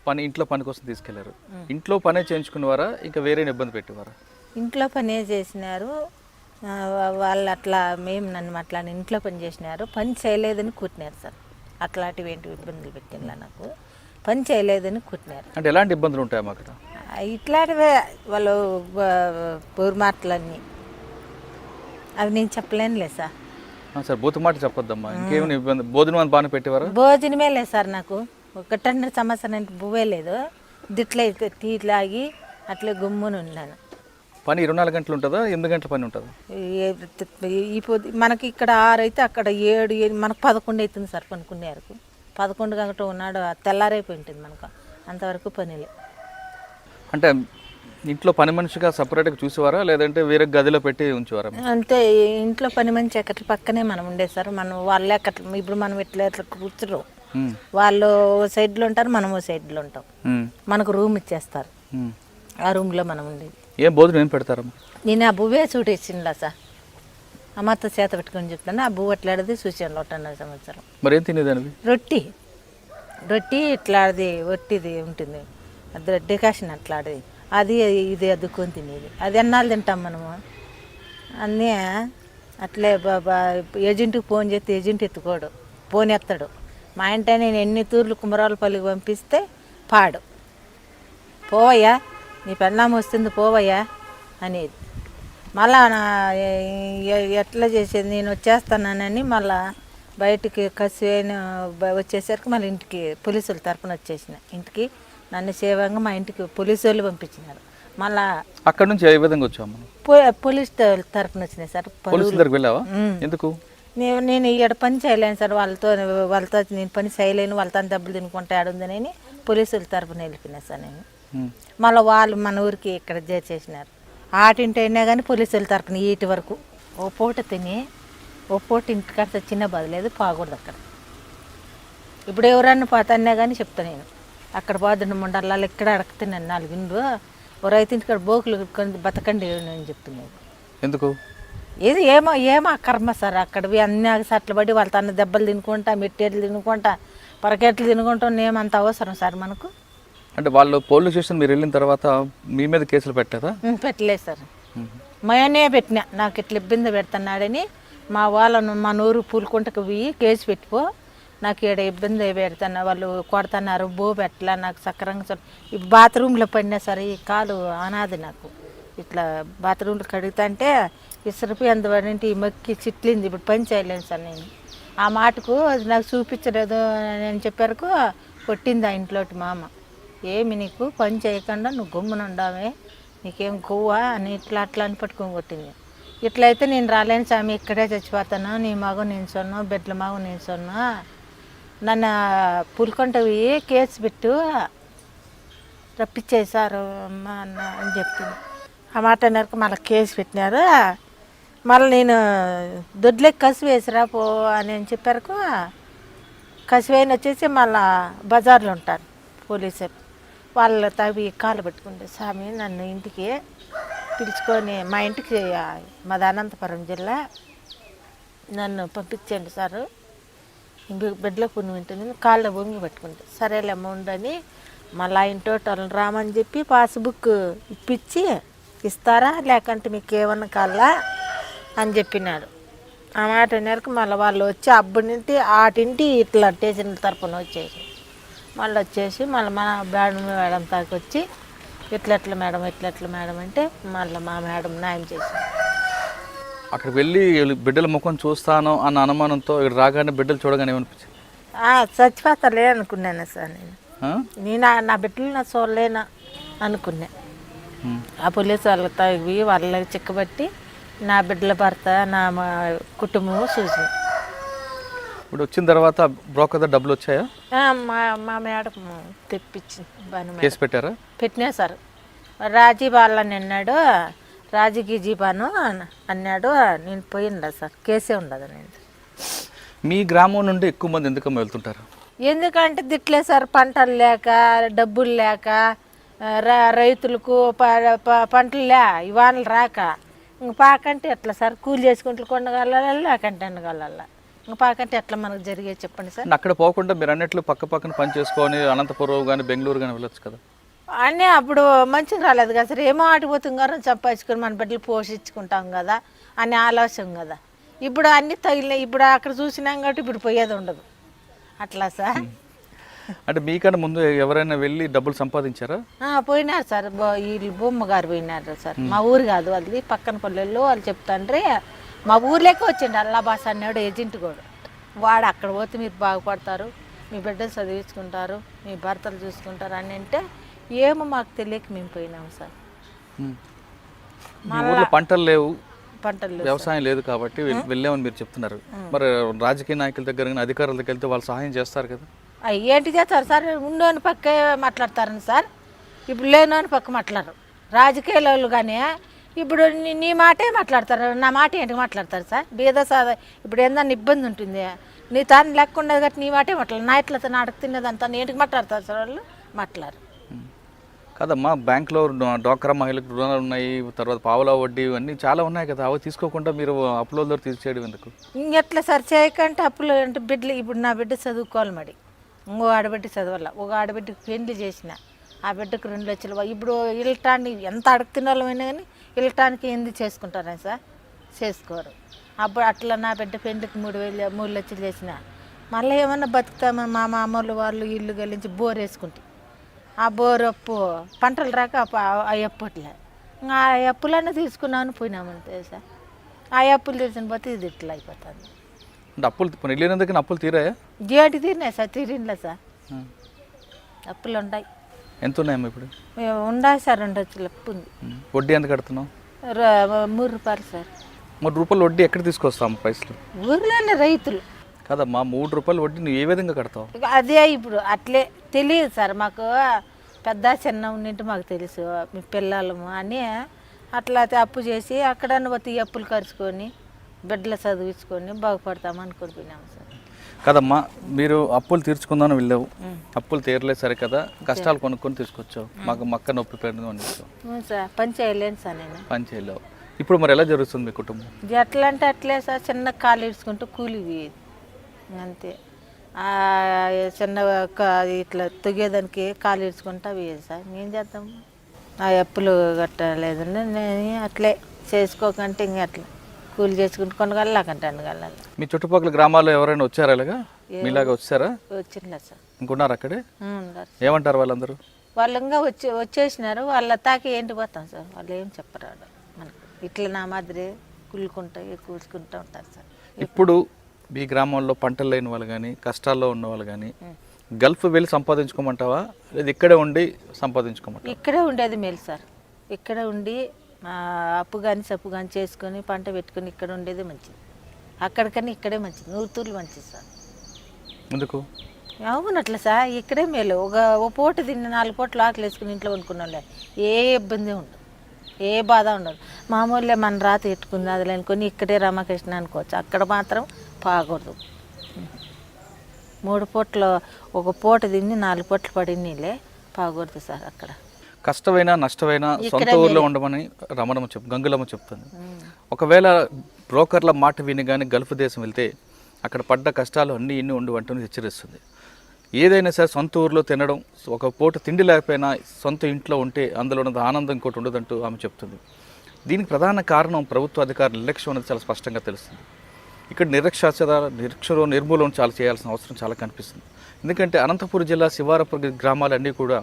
పని ఇంట్లో పని కోసం తీసుకెళ్లారు. ఇంట్లో పనే చేయించుకునేవారా ఇంకా వేరే ఇబ్బంది పెట్టేవారా? ఇంట్లో పనే చేసినారు వాళ్ళు. అట్లా నన్ను అట్లా ఇంట్లో పని చేసినారు, పని చేయలేదని కూర్చున్నారు సార్. అట్లాంటివి ఏంటి ఇబ్బందులు పెట్టిన నాకు, పని చేయలేదని కూర్చున్నారు. అంటే ఎలాంటి ఇబ్బందులు ఉంటాయమ్మా అక్కడ? ఇట్లాంటివే వాళ్ళు బూరుమాటలన్నీ, అవి నేను చెప్పలేనులే సార్. సార్ బూతు మాట చెప్పొద్దమ్మా. ఇంకేమైనా ఇబ్బంది? భోజనం బాగానే పెట్టేవారా? భోజనమే లేదు సార్ నాకు. 1.5 సంవత్సరానికి బువ్వే లేదు, దిట్లే టీ తాగి అట్లే గుమ్ముని ఉన్నాను. పని 24 గంటలు ఉంటుందా? 8 గంటల పని ఉంటుందా? మనకి ఇక్కడ 6 అయితే అక్కడ 7 మనకు 11 అవుతుంది సార్. పనుకునే వరకు 11 గంట ఉన్నాడు, తెల్లారైపోయి ఉంటుంది మనకు. అంతవరకు పనిలే. అంటే ఇంట్లో పని మనిషిగా సపరేట్గా చూసేవారా లేదంటే వేరే గదిలో పెట్టి ఉంచేవారా? అంతే, ఇంట్లో పని మనిషి ఎక్కడి పక్కనే మనం ఉండే సార్. మనం వాళ్ళే అక్కడ ఇప్పుడు మనం ఎట్లా కూర్చురు, వాళ్ళు ఓ సైడ్లో ఉంటారు, మనం ఓ సైడ్లో ఉంటాం. మనకు రూమ్ ఇచ్చేస్తారు, ఆ రూమ్లో మనం ఉండేది. ఏం భోజనం ఏం పెడతారమ్మా? నేను ఆ బువ్వే సూట్ ఇచ్చిండ్లా సార్, అమ్మతో చేత పెట్టుకొని చెప్తాను. ఆ బువ్వ అట్లాడిది చూసాను 1.5 సంవత్సరం. మరి ఏం తినేదానివి? రొట్టి ఇట్లాడిది ఒట్టిది ఉంటుంది, అది డికాషన్ అట్లాడిది, అది ఇది అద్దుకొని తినేది. అది ఎన్నాళ్ళు తింటాం మనము అన్నీ. అట్లే ఏజెంట్కి ఫోన్ చేస్తే ఏజెంట్ ఎత్తుకోడు, ఫోన్ ఎత్తాడు. మా ఇంట నేను ఎన్ని తూర్లు కుమరాలపల్లికి పంపిస్తే పాడు, పోవయ్యా నీ పెళ్ళాం వస్తుంది పోవయ్యా అనేది. మళ్ళా ఎట్లా చేసేది, నేను వచ్చేస్తానని మళ్ళా బయటికి కసివైన వచ్చేసరికి మళ్ళీ ఇంటికి పోలీసుల తరపున వచ్చేసిన. ఇంటికి నన్ను సేవంగా మా ఇంటికి పోలీసు వాళ్ళు పంపించినారు. మళ్ళా అక్కడ నుంచి ఏ విధంగా వచ్చాము? పోలీస్ తరపున వచ్చినాయి సార్. ఎందుకు? నేను ఇక్కడ పని చేయలేను సార్, వాళ్ళతో నేను పని చేయలేను, వాళ్ళతో డబ్బులు తినుకుంటే ఆడుందని పోలీసుల తరపున వెళ్ళిపోయినా సార్ నేను. మళ్ళీ వాళ్ళు మన ఊరికి ఇక్కడ చేసేసినారు. ఆటింటి అయినా కానీ పోలీసుల తరపున ఇటు వరకు ఓ పూట తిని ఓ పూట ఇంటికాడ చిన్న బదలేదు పోకూడదు అక్కడ. ఇప్పుడు ఎవరన్నా పోతాన్నా కానీ చెప్తా నేను, అక్కడ పోదండి ముండర్లాలు ఇక్కడ అడగతున్నాను 4 ఇండ్లు, ఓ రైతు ఇంటికాడ బోకులు బతకండి అని చెప్తున్నాను. ఎందుకు? ఇది ఏమో కర్మ సార్ అక్కడవి అన్నీ సట్లు పడి వాళ్ళ తన దెబ్బలు తినుకుంటా మిట్టేట్లు తినుకుంటా పరకెట్లు తినుకుంటాం ఏమంత అవసరం సార్ మనకు. అంటే వాళ్ళు పోలీస్ స్టేషన్ మీరు వెళ్ళిన తర్వాత మీ మీద కేసులు పెట్టలేదా? పెట్టలేదు సార్, మయనే పెట్టినా నాకు ఇట్లా ఇబ్బంది పెడుతున్నాడని మా వాళ్ళను మా నూరు పూలుకుంటకు పోయి కేసు పెట్టుకో, నాకు ఈడ ఇబ్బంది పెడుతున్నా వాళ్ళు కొడుతున్నారు, బో పెట్టలా నాకు సక్రంగా ఈ బాత్రూంలో పడినా సరే ఈ కాలు అనాది నాకు ఇట్లా బాత్రూంలో కడుగుతుంటే ఇసురుపి అందువడంటే ఈ మొక్కి చిట్లింది, ఇప్పుడు పని చేయలేను సార్ నేను. ఆ మాటకు అది నాకు చూపించలేదు అని చెప్పారుకు కొట్టింది ఆ ఇంట్లోటి మా అమ్మ. ఏమి నీకు పని చేయకుండా నువ్వు గమ్మున ఉండవే, నీకేం కొవ్వా అని ఇట్లా అట్లా అని పట్టుకొని కొట్టింది. ఇట్లయితే నేను రాలేను స్వామి, ఇక్కడే చచ్చిపోతాను, నీ మగ నేను సొన్నా బిడ్డల మగ నేను సొన్నా, నన్ను పులికొంటవి కేసు పెట్టు రప్పించేసారు అమ్మ అన్న అని చెప్పింది. ఆ మాట అన్నారు, మళ్ళీ కేసు పెట్టినారు. మళ్ళీ నేను దొడ్లకి కసి వేసిరా పో అని చెప్పారుకు కసివేని వచ్చేసి మళ్ళా బజార్లో ఉంటారు పోలీసు వాళ్ళు తవి కాలు పెట్టుకుంటే స్వామి నన్ను ఇంటికి పిలుచుకొని మా ఇంటికి మాది అనంతపురం జిల్లా నన్ను పంపించండి సారు, బిడ్డలో పుణ్యం ఉంటుంది కాళ్ళ బొంగి పెట్టుకుంటే సరేలేమ్మ ఉండని మళ్ళీ ఇంటి వాళ్ళని రామని చెప్పి పాస్బుక్ ఇప్పించి ఇస్తారా లేకంటే మీకు ఏమన్నా కాళ్ళా అని చెప్పినాడు. ఆ మాట నేరకు మళ్ళీ వాళ్ళు వచ్చి అబ్బడింటి ఆటింటి ఇట్లా స్టేషన్ తరపున వచ్చేసి మళ్ళీ వచ్చేసి మళ్ళీ మన మేడం తాకి వచ్చి ఇట్లెట్ల మేడం అంటే మళ్ళీ మా మేడం న్యాయం చేసింది. అక్కడికి వెళ్ళి బిడ్డల ముఖం చూస్తాను అన్న అనుమానంతో ఇక్కడ రాగానే బిడ్డలు చూడగానే ఏమనిపించింది? చచ్చిపోతాలే అనుకున్నాను సార్ నేను నా బిడ్డలు నా చూడలేనా అనుకున్నా. ఆ పోలీసు వాళ్ళ తగ్గి వాళ్ళకి చిక్కబట్టి నా బిడ్డల భర్త నా కుటుంబం చూసి ఇప్పుడు వచ్చిన తర్వాత బ్రోకర్ డబ్బులు వచ్చాయా? మా మేడం తెప్పించింది. కేసు పెట్టారా? పెట్టినా సార్. రాజీ వాళ్ళని అన్నాడు, రాజీకి జీపాను అన్నాడు, నేను పోయిందా సార్, కేసే ఉండదు. నేను మీ గ్రామం నుండి ఎక్కువ మంది ఎందుకమ్మా వెళ్తుంటారు? ఎందుకంటే దిట్లే సార్, పంటలు లేక డబ్బులు లేక రైతులకు పంటలు వానలు రాక ఇంక పాకంటే ఎట్లా సార్, కూలి చేసుకుంటూ కొండగల లేకంటే ఎండగల ఇంక పాకంటే ఎట్లా మనకు జరిగేది చెప్పండి సార్. అక్కడ పోకుండా మీరు అన్నట్లు పక్క పక్కన పని చేసుకొని అనంతపురం కానీ బెంగళూరు కానీ వెళ్ళొచ్చు కదా. అన్నీ అప్పుడు మంచిగా రాలేదు కదా సార్, ఏమో ఆడిపోతుంగారో సంపాదించుకొని మన బిడ్డలు పోషించుకుంటాం కదా అని ఆలోచన కదా. ఇప్పుడు అన్నీ తగిలినాయి, ఇప్పుడు అక్కడ చూసినాం కాబట్టి ఇప్పుడు పోయేది ఉండదు అట్లా సార్. అంటే మీకన్నా ముందు ఎవరైనా వెళ్ళి డబ్బులు సంపాదించారా? పోయినారు సార్, వీళ్ళు బొమ్మ గారు పోయినారు సార్. మా ఊరు కాదు వాళ్ళది, పక్కన పల్లెల్లో వాళ్ళు చెప్తాండ్రే మా ఊర్లోకి వచ్చిండు అల్లాబాస్ అన్నాడు ఏజెంట్ కూడా. వాడు అక్కడ పోతే మీరు బాగుపడతారు, మీ బిడ్డలు చదివించుకుంటారు, మీ భర్తలు చూసుకుంటారు అని అంటే ఏమో మాకు తెలియక మేము పోయినాము సార్. పంటలు లేవు, పంటలు వ్యవసాయం లేదు కాబట్టి వెళ్ళామని మీరు చెప్తున్నారు. మరి రాజకీయ నాయకుల దగ్గర కానీ అధికారుల దగ్గర వెళ్తే వాళ్ళు సహాయం చేస్తారు కదా. ఏంటి చేస్తారు సార్, ఉండోని పక్కే మాట్లాడతారని సార్, ఇప్పుడు లేనోని పక్క మాట్లాడరు రాజకీయాలు. కానీ ఇప్పుడు నీ మాటే మాట్లాడతారు, నా మాట ఏంటి మాట్లాడతారు సార్. బీద సాదా ఇప్పుడు ఏందన్నా ఇబ్బంది ఉంటుంది, నీ తాను లెక్క ఉండదు కాబట్టి నీ మాటే మాట్లాడరు. నా ఇట్లా నాటకు తిన్నదంతా ఏంటికి మాట్లాడతారు సార్ వాళ్ళు, మాట్లాడరు కదమ్మా. బ్యాంక్లో డ్వాక్రా మహిళలకు రుణాలు ఉన్నాయి, తర్వాత పావలా వడ్డీ ఇవన్నీ చాలా ఉన్నాయి కదా, అవి తీసుకోకుండా మీరు అప్పులలో తీర్చేయడం ఎందుకు? ఇంకెట్లా సార్ చేయకంటే అప్పులు అంటే బిడ్డలు, ఇప్పుడు నా బిడ్డ చదువుకోవాలి మరి, ఇంకో ఆడబిడ్డ చదవాల, ఒక ఆడబిడ్డకి పెళ్లి చేసిన ఆ బిడ్డకు 2 లక్షలు. ఇప్పుడు ఇళ్ళటానికి ఎంత అడుగుతున్న వాళ్ళమైనా కానీ ఇళ్ళటానికి ఎందుకు చేసుకుంటారా సార్, చేసుకోరు. అప్పుడు అట్లా నా బిడ్డ పెళ్లికి 3 లక్షలు చేసిన మళ్ళీ ఏమన్నా బతుకుతామా, మా మామూలు వాళ్ళు ఇల్లు గెలించి బోర్ వేసుకుంటే ఆ బోర్ అప్పు పంటలు రాక ఆ అప్పట్లే ఆ అప్పులన్నీ తీసుకున్నామని పోయినామంతే సార్. ఆ అప్పులు తీసిన పోతే ఇది ఇట్లా అయిపోతుంది. అంటే అప్పులు వెళ్ళినందుకు అప్పులు తీరాయా? జేటి తీరినాయి సార్, తీరినలే సార్, అప్పులు ఉన్నాయి. ఎంత ఉన్నాయమ్మా ఇప్పుడు? ఉన్నాయి సార్, 2 లక్షలు అప్పు ఉంది. వడ్డీ ఎంత కడుతున్నావు? 3 రూపాయలు సార్. 3 రూపాయలు వడ్డీ ఎక్కడ తీసుకొస్తాము పైసలు? ఊర్లోనే రైతులు కదమ్మా, 3 రూపాయలు వడ్డీ నువ్వు ఏ విధంగా కడతావు? అదే ఇప్పుడు అట్లే తెలియదు సార్ మాకు, పెద్ద చిన్న ఉన్నట్టు మాకు తెలుసు, మీ పిల్లలము అని అట్లా అప్పు చేసి అక్కడ ఈ అప్పులు ఖర్చుకొని బిడ్డలు చదివించుకొని బాగుపడతాము అనుకుంటున్నాము సార్. కదమ్మా, మీరు అప్పులు తీర్చుకుందామని వెళ్ళావు, అప్పులు తీరలేదు సరే కదా, కష్టాలు కొనుక్కొని తీసుకొచ్చావు, మాకు మక్క నొప్పి పెడదాం అని సార్. పని చేయలేను సార్, నేను పని చేయలేవు. ఇప్పుడు మరి ఎలా జరుగుతుంది మీ కుటుంబం? ఎట్లా అంటే అట్లే సార్, చిన్న కాలు ఇడ్చుకుంటూ కూలికి పోయేది అంతే. ఆ చిన్న ఇట్లా తొగేదానికి కాలు ఇడ్చుకుంటా పోయేది సార్. ఏం చేద్దాం, ఆ అప్పులు కట్టలేదండి. నేను అట్లే చేసుకోకంటే ఇంక అట్లా కూలి చేసుకుంటూ కొనగలకంటే అనగలాలి. మీ చుట్టుపక్కల గ్రామాల్లో ఎవరైనా వచ్చారా ఇలాగా మీలాగా వచ్చారా? వచ్చిందా సార్? ఇంకున్నారు అక్కడే? ఉన్నారు. ఏమంటారు వాళ్ళందరూ? వాళ్ళు ఇంకా వచ్చేసినారు. వాళ్ళ తాకి ఏంటి పోతాం సార్, వాళ్ళు ఏం చెప్పరాడు మనకు. ఇట్లా నా మాదిరి కూలుకుంటా కూర్చుకుంటూ ఉంటారు సార్. ఇప్పుడు మీ గ్రామంలో పంటలు లేని వాళ్ళు కానీ కష్టాల్లో ఉన్న వాళ్ళు కానీ గల్ఫ్ వెళ్ళి సంపాదించుకోమంటావా లేదా ఇక్కడే ఉండి సంపాదించుకోమంటావా? ఇక్కడే ఉండేది మేలు సార్. ఇక్కడ ఉండి అప్పు కానీ సప్పు కానీ చేసుకొని పంట పెట్టుకొని ఇక్కడ ఉండేది మంచిది. అక్కడికన్నా ఇక్కడే మంచిది, 100 తూర్లు మంచిది సార్. ఎందుకు? అవునట్లా సార్, ఇక్కడే మేలు. ఒక పూట తిని 4 పూటలు ఆకలి వేసుకుని ఇంట్లో వండుకున్నాలే, ఏ ఇబ్బంది ఉండదు, ఏ బాధ ఉండదు. మామూలుగా మన రాత ఎట్టుకుంది అది అనుకొని ఇక్కడే రామకృష్ణ అనుకోవచ్చు. అక్కడ మాత్రం బాగూడదు. 3 పూటలు ఒక పూట తిని 4 పూటలు పడినీళ్ళే బాగూడదు సార్. అక్కడ కష్టమైనా నష్టమైనా సొంత ఊర్లో ఉండమని గంగులమ్మ చెప్తుంది. ఒకవేళ బ్రోకర్ల మాట విని కానీ గల్ఫ్ దేశం వెళ్తే అక్కడ పడ్డ కష్టాలు అన్నీ ఇన్ని వంటని హెచ్చరిస్తుంది. ఏదైనా సరే సొంత ఊర్లో తినడం, ఒక పూట తిండి లేకపోయినా సొంత ఇంట్లో ఉంటే అందులో ఉన్నది ఆనందం ఇంకోటి ఉండదంటూ ఆమె చెప్తుంది. దీనికి ప్రధాన కారణం ప్రభుత్వ అధికారుల నిర్లక్ష్యం అనేది చాలా స్పష్టంగా తెలుస్తుంది. ఇక్కడ నిరక్షర నిర్మూలన చాలా చేయాల్సిన అవసరం చాలా కనిపిస్తుంది. ఎందుకంటే అనంతపురం జిల్లా శివారపురం గ్రామాలన్నీ కూడా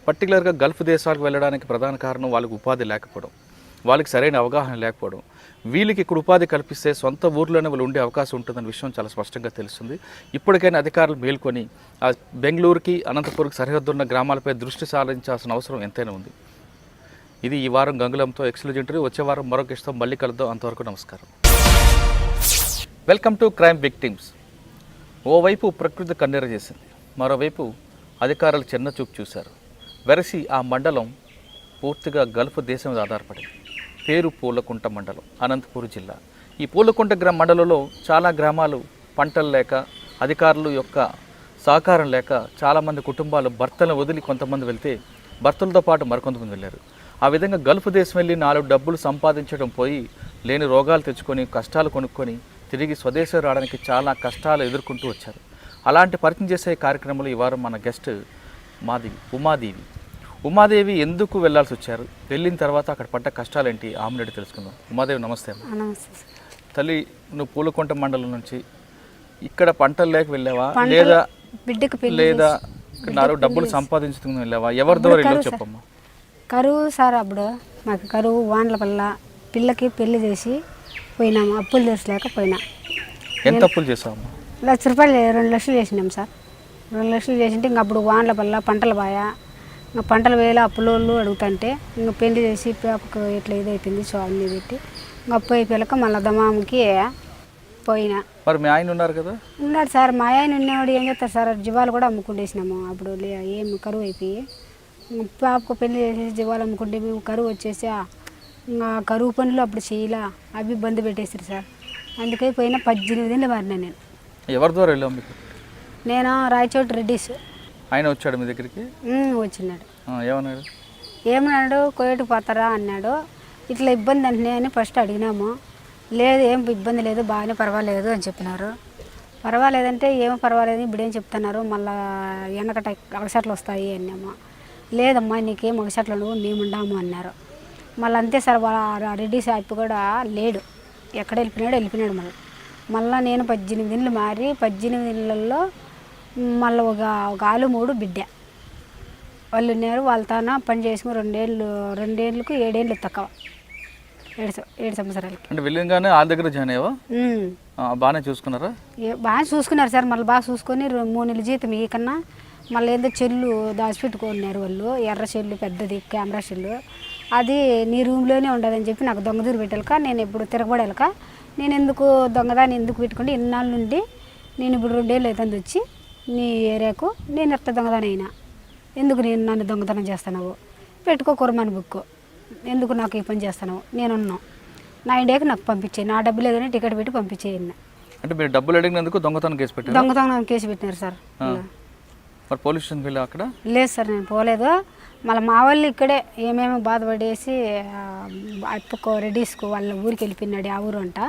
పర్టికులర్గా గల్ఫ్ దేశాలకు వెళ్ళడానికి ప్రధాన కారణం వాళ్ళకి ఉపాధి లేకపోవడం, వాళ్ళకి సరైన అవగాహన లేకపోవడం. వీళ్ళకి ఇక్కడ ఉపాధి కల్పిస్తే సొంత ఊర్లోనే వాళ్ళు ఉండే అవకాశం ఉంటుందన్న విషయం చాలా స్పష్టంగా తెలుస్తుంది. ఇప్పటికైనా అధికారులు మేల్కొని ఆ బెంగళూరుకి అనంతపురంకి సరిహద్దున్న గ్రామాలపై దృష్టి సారించాల్సిన అవసరం ఎంతైనా ఉంది. ఇది ఈ వారం గంగులంతో ఎక్స్క్లూజివ్. వచ్చే వారం మరొక ఇష్టం మళ్ళీ కలుద్దాం. అంతవరకు నమస్కారం. Welcome to crime victims. ఓవైపు ప్రకృతి కన్నెర చేసింది, మరోవైపు అధికారులు చిన్న చూపు చూశారు. వెరసి ఆ మండలం పూర్తిగా గల్ఫ్ దేశం మీద ఆధారపడింది. పేరు పూలకుంట మండలం, అనంతపురం జిల్లా. ఈ పూలకుంట మండలంలో చాలా గ్రామాలు పంటలు లేక, అధికారులు యొక్క సహకారం లేక చాలామంది కుటుంబాలు భర్తలను వదిలి కొంతమంది వెళ్తే భర్తలతో పాటు మరికొంతమంది వెళ్ళారు. ఆ విధంగా గల్ఫ్ దేశం వెళ్ళి 4 డబ్బులు సంపాదించడం పోయి లేని రోగాలు తెచ్చుకొని కష్టాలు కొనుక్కొని తిరిగి స్వదేశం రావడానికి చాలా కష్టాలు ఎదుర్కొంటూ వచ్చారు. అలాంటి పరిచయం చేసే కార్యక్రమంలో ఈ వారం మన గెస్ట్ ఉమాదేవి ఎందుకు వెళ్ళాల్సి వచ్చారు, వెళ్ళిన తర్వాత అక్కడ పడ్డ కష్టాలేంటి ఆమె తెలుసుకుందాం. ఉమాదేవి నమస్తే. తల్లి, నువ్వు పూలకుంట మండలం నుంచి ఇక్కడ పంటలు లేక వెళ్ళావా లేదా 4 డబ్బులు సంపాదించుకుని వెళ్ళావా? ఎవరి ద్వారా వెళ్ళావు చెప్పమ్మా. కరువు సార్, అప్పుడు మాకు కరువు వానల వల్ల పిల్లకి పెళ్లి చేసి పోయినాము. అప్పులు తెచ్చలేక పోయినా. ఎంత అప్పులు చేసావమ్మా? 1 లక్ష రూపాయలు 2 లక్షలు చేసినాం సార్. 2 లక్షలు చేసింటే ఇంక అప్పుడు వానల వల్ల పంటలు బాయా, ఇంకా పంటలు వేల అప్పులోళ్ళు అడుగుతుంటే ఇంకా పెళ్లి చేసి పాపకు ఇట్లా ఇదైపోయింది. సో అన్నీ పెట్టి ఇంకా అప్పు అయిపోయాక మళ్ళీ దమాముకి పోయినా. మరి మీ ఆయన ఉన్నారు కదా? ఉన్నాడు సార్. మా ఆయన ఉన్నవాడు ఏం చేస్తారు సార్, జీవాలు కూడా అమ్ముకుంటేసినాము. అప్పుడు ఏం కరువు అయిపోయి పాపకు పెళ్లి చేసేసి జీవాలు అమ్ముకుంటే మేము కరువు వచ్చేసి ఇంకా కరువు పనులు అప్పుడు చేయలా, అవి బంద్ పెట్టేసారు సార్. అందుకే పోయినా 18 ఏళ్ళు మారినా నేను. ఎవరి ద్వారా వెళ్ళావు మీకు? నేను రాయచోటి రెడ్డిస్. ఆయన వచ్చాడు మీ దగ్గరికి? వచ్చినాడు. ఏమన్నాడు? కోయటికి పోతారా అన్నాడు. ఇట్లా ఇబ్బంది అంటున్నాయి అని ఫస్ట్ అడిగినాము. లేదు, ఏం ఇబ్బంది లేదు, బాగానే పర్వాలేదు అని చెప్పినారు. పర్వాలేదంటే ఏమో పర్వాలేదు, ఇప్పుడేం చెప్తున్నారు, మళ్ళీ వెనకట అగసట్లు వస్తాయి అన్నాము. లేదమ్మా నీకేం అగసట్లు నువ్వు మేము ఉండాము అన్నారు. మళ్ళీ అంతే సార్, రెడ్డి సాహిబ్ కూడా లేడు, ఎక్కడ వెళ్ళిపోయినాడు. మళ్ళీ నేను 18 ఏళ్ళు మారి 18 ఏళ్ళల్లో మళ్ళీ ఒక ఆలు 3 బిడ్డ వాళ్ళు ఉన్నారు. వాళ్ళతో పని చేసుకుని 2 ఏళ్ళకు 7 ఏళ్ళు తక్కువ, 7 సంవత్సరాలకి. అంటే వెళ్ళగానే వాళ్ళ దగ్గర జాయిన్ అయ్యావా? బాగానే చూసుకున్నారా? బాగా చూసుకున్నారు సార్. మళ్ళీ బాగా చూసుకొని 3 నెలల జీతం ఈ కన్నా మళ్ళీ ఏదో చెల్లు దాచిపెట్టుకున్నారు వాళ్ళు. ఎర్ర చెల్లు పెద్దది కెమెరా చెల్లు, అది నీ రూమ్లోనే ఉండదని చెప్పి నాకు దొంగదూరు పెట్టాలక, నేను ఎప్పుడు తిరగబడాలక, నేను ఎందుకు దొంగదాన్ని ఎందుకు పెట్టుకుంటే ఇన్నాళ్ళ నుండి నేను ఇప్పుడు 2 ఏళ్ళు అవుతుంది వచ్చి నీ ఏరియాకు నేను ఎట్ట దొంగదాని అయినా, ఎందుకు నన్ను దొంగతనం చేస్తున్నావు, పెట్టుకో కుర్మాని బుక్, ఎందుకు నాకు ఈ పని చేస్తున్నావు, నేనున్నాను, నా ఇండియాకి నాకు పంపించే, నా డబ్బులు ఏదైనా టికెట్ పెట్టి పంపించేయండి. అంటే మీరు డబ్బులు అడిగినందుకు దొంగతనం కేసు పెట్టారు? దొంగతనం కేసు పెట్టినారు సార్. మరి పోలీస్ స్టేషన్కి వెళ్ళా అక్కడ? లేదు సార్, నేను పోలేదు. మళ్ళీ మా వాళ్ళు ఇక్కడే ఏమేమి బాధపడేసి అప్పుకో రెడీస్కు వాళ్ళ ఊరికి వెళ్ళిపోయినాడు ఆ ఊరు అంట.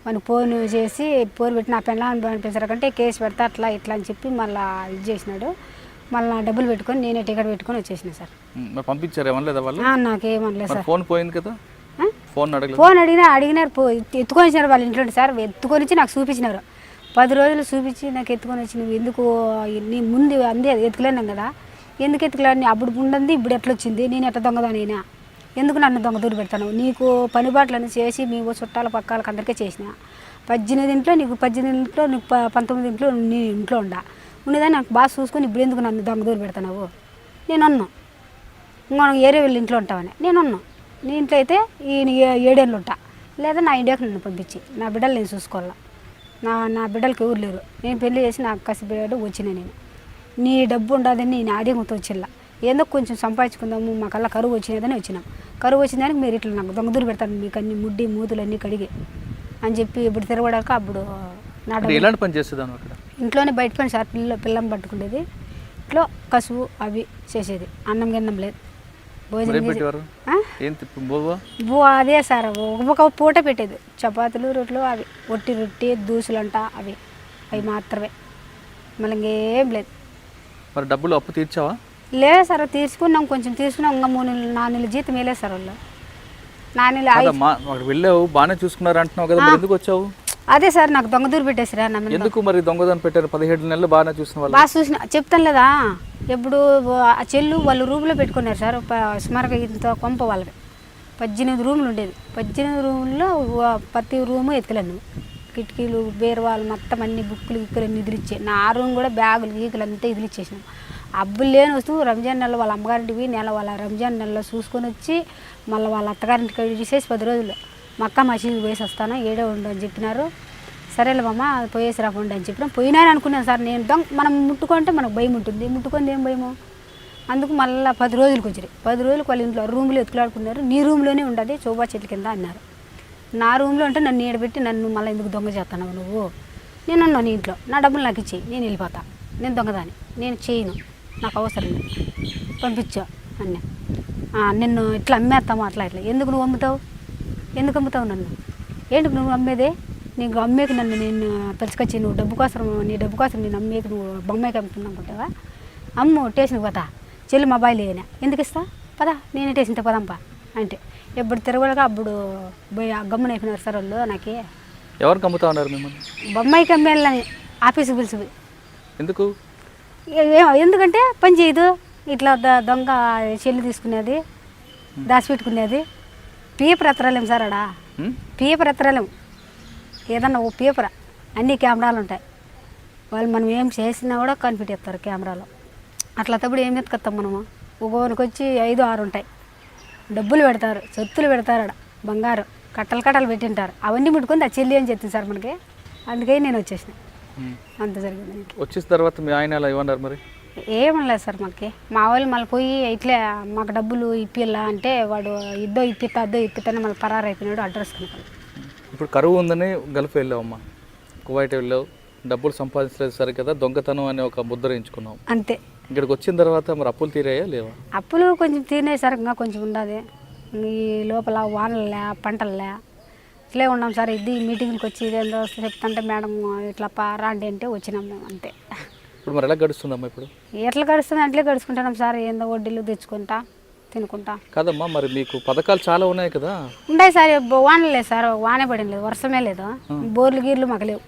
మన ఫోన్ చేసి పోరు పెట్టి నా పెళ్ళాన్ని పంపించారంటే కేసు పెడతా అట్లా ఇట్లా అని చెప్పి మళ్ళీ ఇది చేసినాడు. మళ్ళీ డబ్బులు పెట్టుకొని నేనే టికెట్ పెట్టుకొని వచ్చేసిన సార్. పంపించారు ఏమనలేదా వాళ్ళు? నాకేమనలేదు సార్. ఫోన్ పోయింది కదా, ఫోన్ అడిగినారు ఎత్తుకొని వచ్చినారు వాళ్ళ ఇంట్లో సార్. ఎత్తుకొని వచ్చి నాకు చూపించినారు. 10 రోజులు చూపించి నాకు ఎత్తుకొని వచ్చి నువ్వు ఎందుకు నీ ముందు అందే ఎత్తుకులేనాం కదా, ఎందుకు ఎత్తుకులేని అప్పుడు ఉండంది ఇప్పుడు ఎట్లా వచ్చింది, నేను ఎట్లా దొంగదానైనా, ఎందుకు నన్ను దొంగ దూరి పెడతాను, నీకు పనిబాట్లను చేసి మీ చుట్టాల పక్కాలకు అందరికీ చేసిన 18 ఇంట్లో నీకు 18 ఇంట్లో నీకు 19 ఇంట్లో నీ ఇంట్లో ఉండేదాన్ని నాకు బాగా చూసుకొని ఇప్పుడు ఎందుకు నన్ను దొంగ దూరి పెడతావు, నేను అన్నా ఇంకా ఏరే వెళ్ళి ఇంట్లో ఉంటావని నేను అన్నా. నీ ఇంట్లో అయితే ఈ 7 ఏళ్ళు ఉంటా, లేదా నా ఇండియాకి నన్ను పంపించి నా బిడ్డలు నేను చూసుకోవాలా, నా బిడ్డలకి ఎవరు లేరు, నేను పెళ్లి చేసి నాకు కసిపోయాడు వచ్చిన నేను, నీ డబ్బు ఉండదని నేను ఆడియంతో వచ్చిల్లా, ఏదో కొంచెం సంపాదించుకుందాము మాకల్లా కరువు వచ్చినదని వచ్చినాం, కరువు వచ్చిందానికి మీరు ఇట్లా నాకు దొంగదూరు పెడతాను మీకు అన్ని ముడ్డి మూతులు అన్నీ కడిగి అని చెప్పి ఇప్పుడు తిరగడాక అప్పుడు నా డబ్బు ఎలాంటి పని చేసేదాన్ని అక్కడ? ఇంట్లోనే బయట పని సార్, పిల్లం పట్టుకునేది, ఇంట్లో కసువు అవి చేసేది, అన్నం గిన్నం లేదు, భోజనం అదే సార్ ఒక పూట పెట్టేది, చపాతీలు రొట్టెలు అవి రొట్టి దూసులంట అవి మాత్రమే, మళ్ళీ ఇంకేం లేదు. మరి డబ్బులు అప్పు తీర్చావా? లేదు సార్, తీసుకున్నాం కొంచెం తీసుకున్నాం, ఇంకా 3 నెలలు 4 నెలలు జీతం వేయలేదు సార్ వాళ్ళు. 4 నెలలు వెళ్ళావు బాగానే చూసుకున్నారు అంటున్నావు కదా, ఎందుకు వచ్చావు? అదే సార్ నాకు దొంగదూరు పెట్టేసిరా. ఎందుకు మరి దొంగదాన్ని పెట్టారు? 17 నెలలు బాగానే చూసిన వాళ్ళు. బాగా చూసిన చెప్తాను లేదా, ఎప్పుడు ఆ చెల్లు వాళ్ళు రూమ్లో పెట్టుకున్నారు సార్, సుమారుగా ఇంత కొంప వాళ్ళకి 18 రూములు ఉండేది. 18 రూముల్లో ప్రతి రూము ఎత్తులేను, కిటికీలు బీరువాళ్ళు మొత్తం అన్ని బుక్కులు గిక్కులు అన్ని ఇదిలిచ్చే, నా రూమ్ కూడా బ్యాగులు గీకులు అంతా ఇదిలిచ్చేసినాం. అబ్బులు లేని వస్తువు రంజాన్ నెలలో వాళ్ళ అమ్మగారింటికి వాళ్ళ రంజాన్ నెలలో చూసుకొని వచ్చి మళ్ళీ వాళ్ళ అత్తగారింటికి తీసేసి 10 రోజులు మక్క మసీదు పోయేసి వస్తాను, ఏడే ఉండు అని చెప్పినారు. సరేలే అమ్మ పోయేసి రాకుండా అని చెప్పినా పోయినాను అనుకున్నాను సార్. నేను మనం ముట్టుకుంటే మనకు భయం ఉంటుంది, ముట్టుకుంది ఏం భయము, అందుకు మళ్ళీ 10 రోజులకు వచ్చారు. 10 రోజులకు వాళ్ళ ఇంట్లో రూమ్లో ఎత్తులాడుకున్నారు, నీ రూమ్లోనే ఉండదు చోబా చెట్ల కింద అన్నారు. నా రూమ్లో ఉంటే నన్ను ఏడబెట్టి నన్ను మళ్ళీ ఎందుకు దొంగ చేస్తున్నావు నువ్వు, నేను ఉన్నాను నీ ఇంట్లో, నా డబ్బులు నాకు ఇచ్చేయి, నేను వెళ్ళిపోతా, నేను దొంగదాన్ని, నేను చేయను, నాకు అవసరం లేదు, పంపించా అన్న. నిన్ను ఇట్లా అమ్మేస్తాము అట్లా ఇట్లా, ఎందుకు నువ్వు అమ్ముతావు, ఎందుకు అమ్ముతావు నన్ను, ఏంటి నువ్వు అమ్మేదే, నీకు అమ్మేకి నన్ను నేను పిలుచుకొచ్చి నువ్వు డబ్బు కోసం నీ డబ్బు కోసం నేను అమ్మేకి నువ్వు బొమ్మకి అమ్ముతున్నా అనుకుంటావా, అమ్ము టేషన్కి పోతా, చెల్లి మా బాయ్ లేనా ఎందుకు ఇస్తా పదా, నేనే టేషన్తో పదంపా అంటే ఎప్పుడు తిరగలేక అప్పుడు పోయి గమ్మున అయిపోయినారు సార్ వాళ్ళు. నాకే ఎవరికి అమ్ముతా ఉన్నారు మిమ్మల్ని? బొమ్మాయికి అమ్మేళ్ళని ఆఫీస్కి పిలిచి. ఎందుకు? ఎందుకంటే పని చేయదు, ఇట్లా దొంగ చెల్లి తీసుకునేది, దాచిపెట్టుకునేది, పేపర్ ఎత్తరాలేం సార్ అడా, పేపర్ ఎత్తరాలేం, ఏదన్నా ఓ పేపర్ అన్ని కెమెరాలు ఉంటాయి, వాళ్ళు మనం ఏం చేసినా కూడా కనిపెట్టేస్తారు కెమెరాలో. అట్లా తప్పుడు ఏం ఎత్తుకొస్తాం మనము, ఒక్కొక్కరికి వచ్చి 5, 6 ఉంటాయి, డబ్బులు పెడతారు, సొత్తులు పెడతారు, ఆడ బంగారు కట్టలు పెట్టింటారు, అవన్నీ ముట్టుకొని ఆ చెల్లి అని చెప్తుంది సార్ మనకి, అందుకని నేను వచ్చేసిన. అంత జరిగింది. వచ్చేసిన తర్వాత మీ ఆయన ఎలా ఏమన్నారు మరి? ఏమనలేదు సార్ మాకు, మా వాళ్ళు మళ్ళీ పోయి ఇట్లే మాకు డబ్బులు ఇప్పిల్లా అంటే వాడు అద్దో ఇప్పిస్తానే మళ్ళీ పరారు అయిపోయినాడు అడ్రస్ కనుక. ఇప్పుడు కరువు ఉందని గల్ఫ్ వెళ్ళావమ్మా, కువైట్ వెళ్ళావు, డబ్బులు సంపాదించలేదు సరే కదా, దొంగతనం అని ఒక ముద్ర ఎంచుకున్నావు అంతే. ఇక్కడికి వచ్చిన తర్వాత మరి అప్పులు తీరాయా లేవా? అప్పులు కొంచెం తీరినాయి సార్, ఇంకా కొంచెం ఉండదు. ఈ లోపల వానలే పంటలే ఇట్లే ఉన్నాం సార్. ఇది మీటింగ్కి వచ్చి ఇదేందో చెప్తుంటే మేడం ఇట్లా రాండి అంటే వచ్చినాము అంతే. ఇప్పుడు మరి ఎలా గడుస్తుందమ్మా? ఇప్పుడు ఎట్లా గడుస్తుంది అట్లే గడుచుకుంటున్నాం సార్, ఏందో వడ్డీలు తెచ్చుకుంటా తినుకుంటా. కాదమ్మా, మరి మీకు పథకాలు చాలా ఉన్నాయి కదా? ఉన్నాయి సార్, వాన లేదు సార్, వానే పడింది లేదు, వర్షమే లేదు, బోర్లు గీర్లు మాకు లేవు.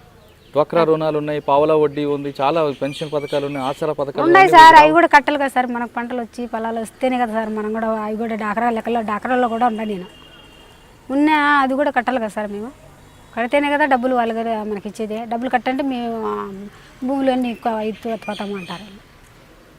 డ్వాక్రా రుణాలు ఉన్నాయి, పావలా వడ్డీ ఉంది, చాలా పెన్షన్ పథకాలు ఉన్నాయి, ఆసరా పథకాలు ఉన్నాయి సార్. అవి కూడా కట్టాలి కదా సార్, మనకు పంటలు వచ్చి పొలాలు వస్తేనే కదా సార్ మనం కూడా అవి కూడా డాక్రా లెక్కలో డాక్రాల్లో కూడా ఉన్నా నేను ఉన్నా, అది కూడా కట్టాలి కదా సార్. మేము కడితేనే కదా డబ్బులు వాళ్ళు కదా మనకి ఇచ్చేది, డబ్బులు కట్టంటే మేము భూములు అన్నీ ఎత్తుపోతాము అంటారు.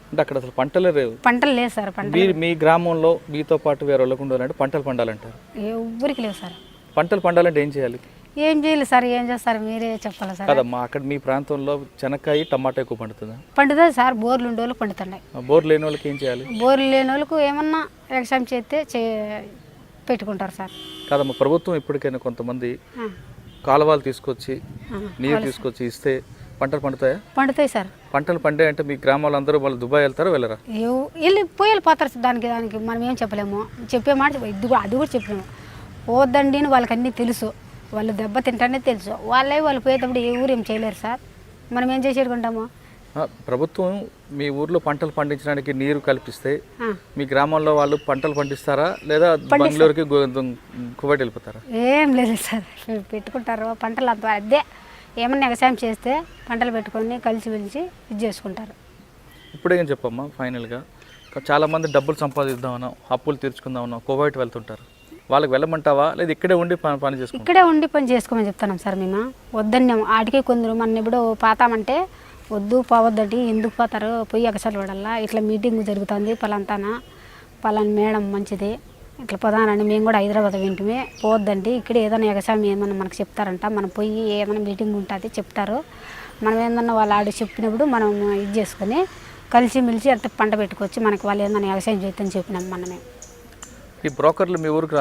అంటే అక్కడ అసలు పంటలే లేవు. పంటలు లేదు సార్. పంటలు మీ గ్రామంలో మీతో పాటు వేరే వాళ్ళకు ఉండాలంటే పంటలు పండాలంటారు, ఎవరికి లేవు సార్. పంటలు పండాలంటే ఏం చేయాలి? ఏం చేయలేదు సార్, ఏం చేస్తారు మీరే చెప్పాలి సార్. కదమ్మా, అక్కడ మీ ప్రాంతంలో చెనక్కాయ టమాటా ఎక్కువ పండుతుందా? పండుతుంది సార్, బోర్లు ఉండే వాళ్ళకి పండుతున్నాయి. బోర్లు లేని వాళ్ళకి ఏం చేయాలి? బోర్లు లేని వాళ్ళకు ఏమన్నా ఎగ్జామ్ చేస్తే పెట్టుకుంటారు సార్. కాదమ్మా, ప్రభుత్వం ఇప్పటికైనా కొంతమంది కాలువలు తీసుకొచ్చి నీరు తీసుకొచ్చి ఇస్తే పంటలు పండుతాయా? పండుతాయి సార్. పంటలు పండే అంటే మీ గ్రామాల్లో అందరూ వాళ్ళు దుబాయ్ వెళ్తారా వెళ్ళరా? వెళ్ళిపోతారు సార్. దానికి మనం ఏం చెప్పలేము. చెప్పే మాట అది కూడా చెప్పలేము. పోద్దండి అని వాళ్ళకి అన్నీ తెలుసు. వాళ్ళు దెబ్బ తింటానే తెలుసు. వాళ్ళు పోయేటప్పుడు ఏ ఊరు ఏం చేయలేరు సార్. మనం ఏం చేసేటుకుంటాము? ప్రభుత్వం మీ ఊర్లో పంటలు పండించడానికి నీరు కల్పిస్తే మీ గ్రామంలో వాళ్ళు పంటలు పండిస్తారా లేదా బెంగళూరుకి కువైట్ వెళ్ళిపోతారా? ఏం లేదు సార్, పెట్టుకుంటారు పంటలు. అంత అదే ఏమన్నా వ్యవసాయం చేస్తే పంటలు పెట్టుకొని కలిసి పిలిచి ఇది చేసుకుంటారు. ఇప్పుడేం చెప్పమ్మా ఫైనల్గా, చాలామంది డబ్బులు సంపాదిద్దామన్నా అప్పులు తీర్చుకుందామన్నా కువైట్ వెళ్తుంటారు. వాళ్ళకి వెళ్ళమంటావా లేదా ఇక్కడే ఉండి పని చేసుకుంటాం? ఇక్కడే ఉండి పని చేసుకోమని చెప్తున్నాం సార్. మేము వద్దన్నాము. ఆడికే కొందరు మన ఇప్పుడు పోతామంటే వద్దు పోవద్దండి, ఎందుకు పోతారు, పోయి ఎగసాలు పడాలా, ఇట్లా మీటింగ్ జరుగుతుంది పలాంతానా, పలాని మేడం మంచిది, ఇట్లా పోదానండి. మేము కూడా హైదరాబాద్ వింటమే, పోవద్దండి, ఇక్కడ ఏదైనా ఎగసాయం ఏమన్నా మనకు చెప్తారంట, మనం పోయి ఏమైనా మీటింగ్ ఉంటుంది చెప్తారు, మనం ఏందన్నా వాళ్ళు ఆడి చెప్పినప్పుడు మనం ఇది చేసుకొని కలిసి మెలిసి అంత పంట పెట్టుకోవచ్చు, మనకి వాళ్ళు ఏందన్నా వ్యవసాయం చేద్దని చెప్పినాం మనమే. ఈ బ్రోకర్లు మీ ఊరికి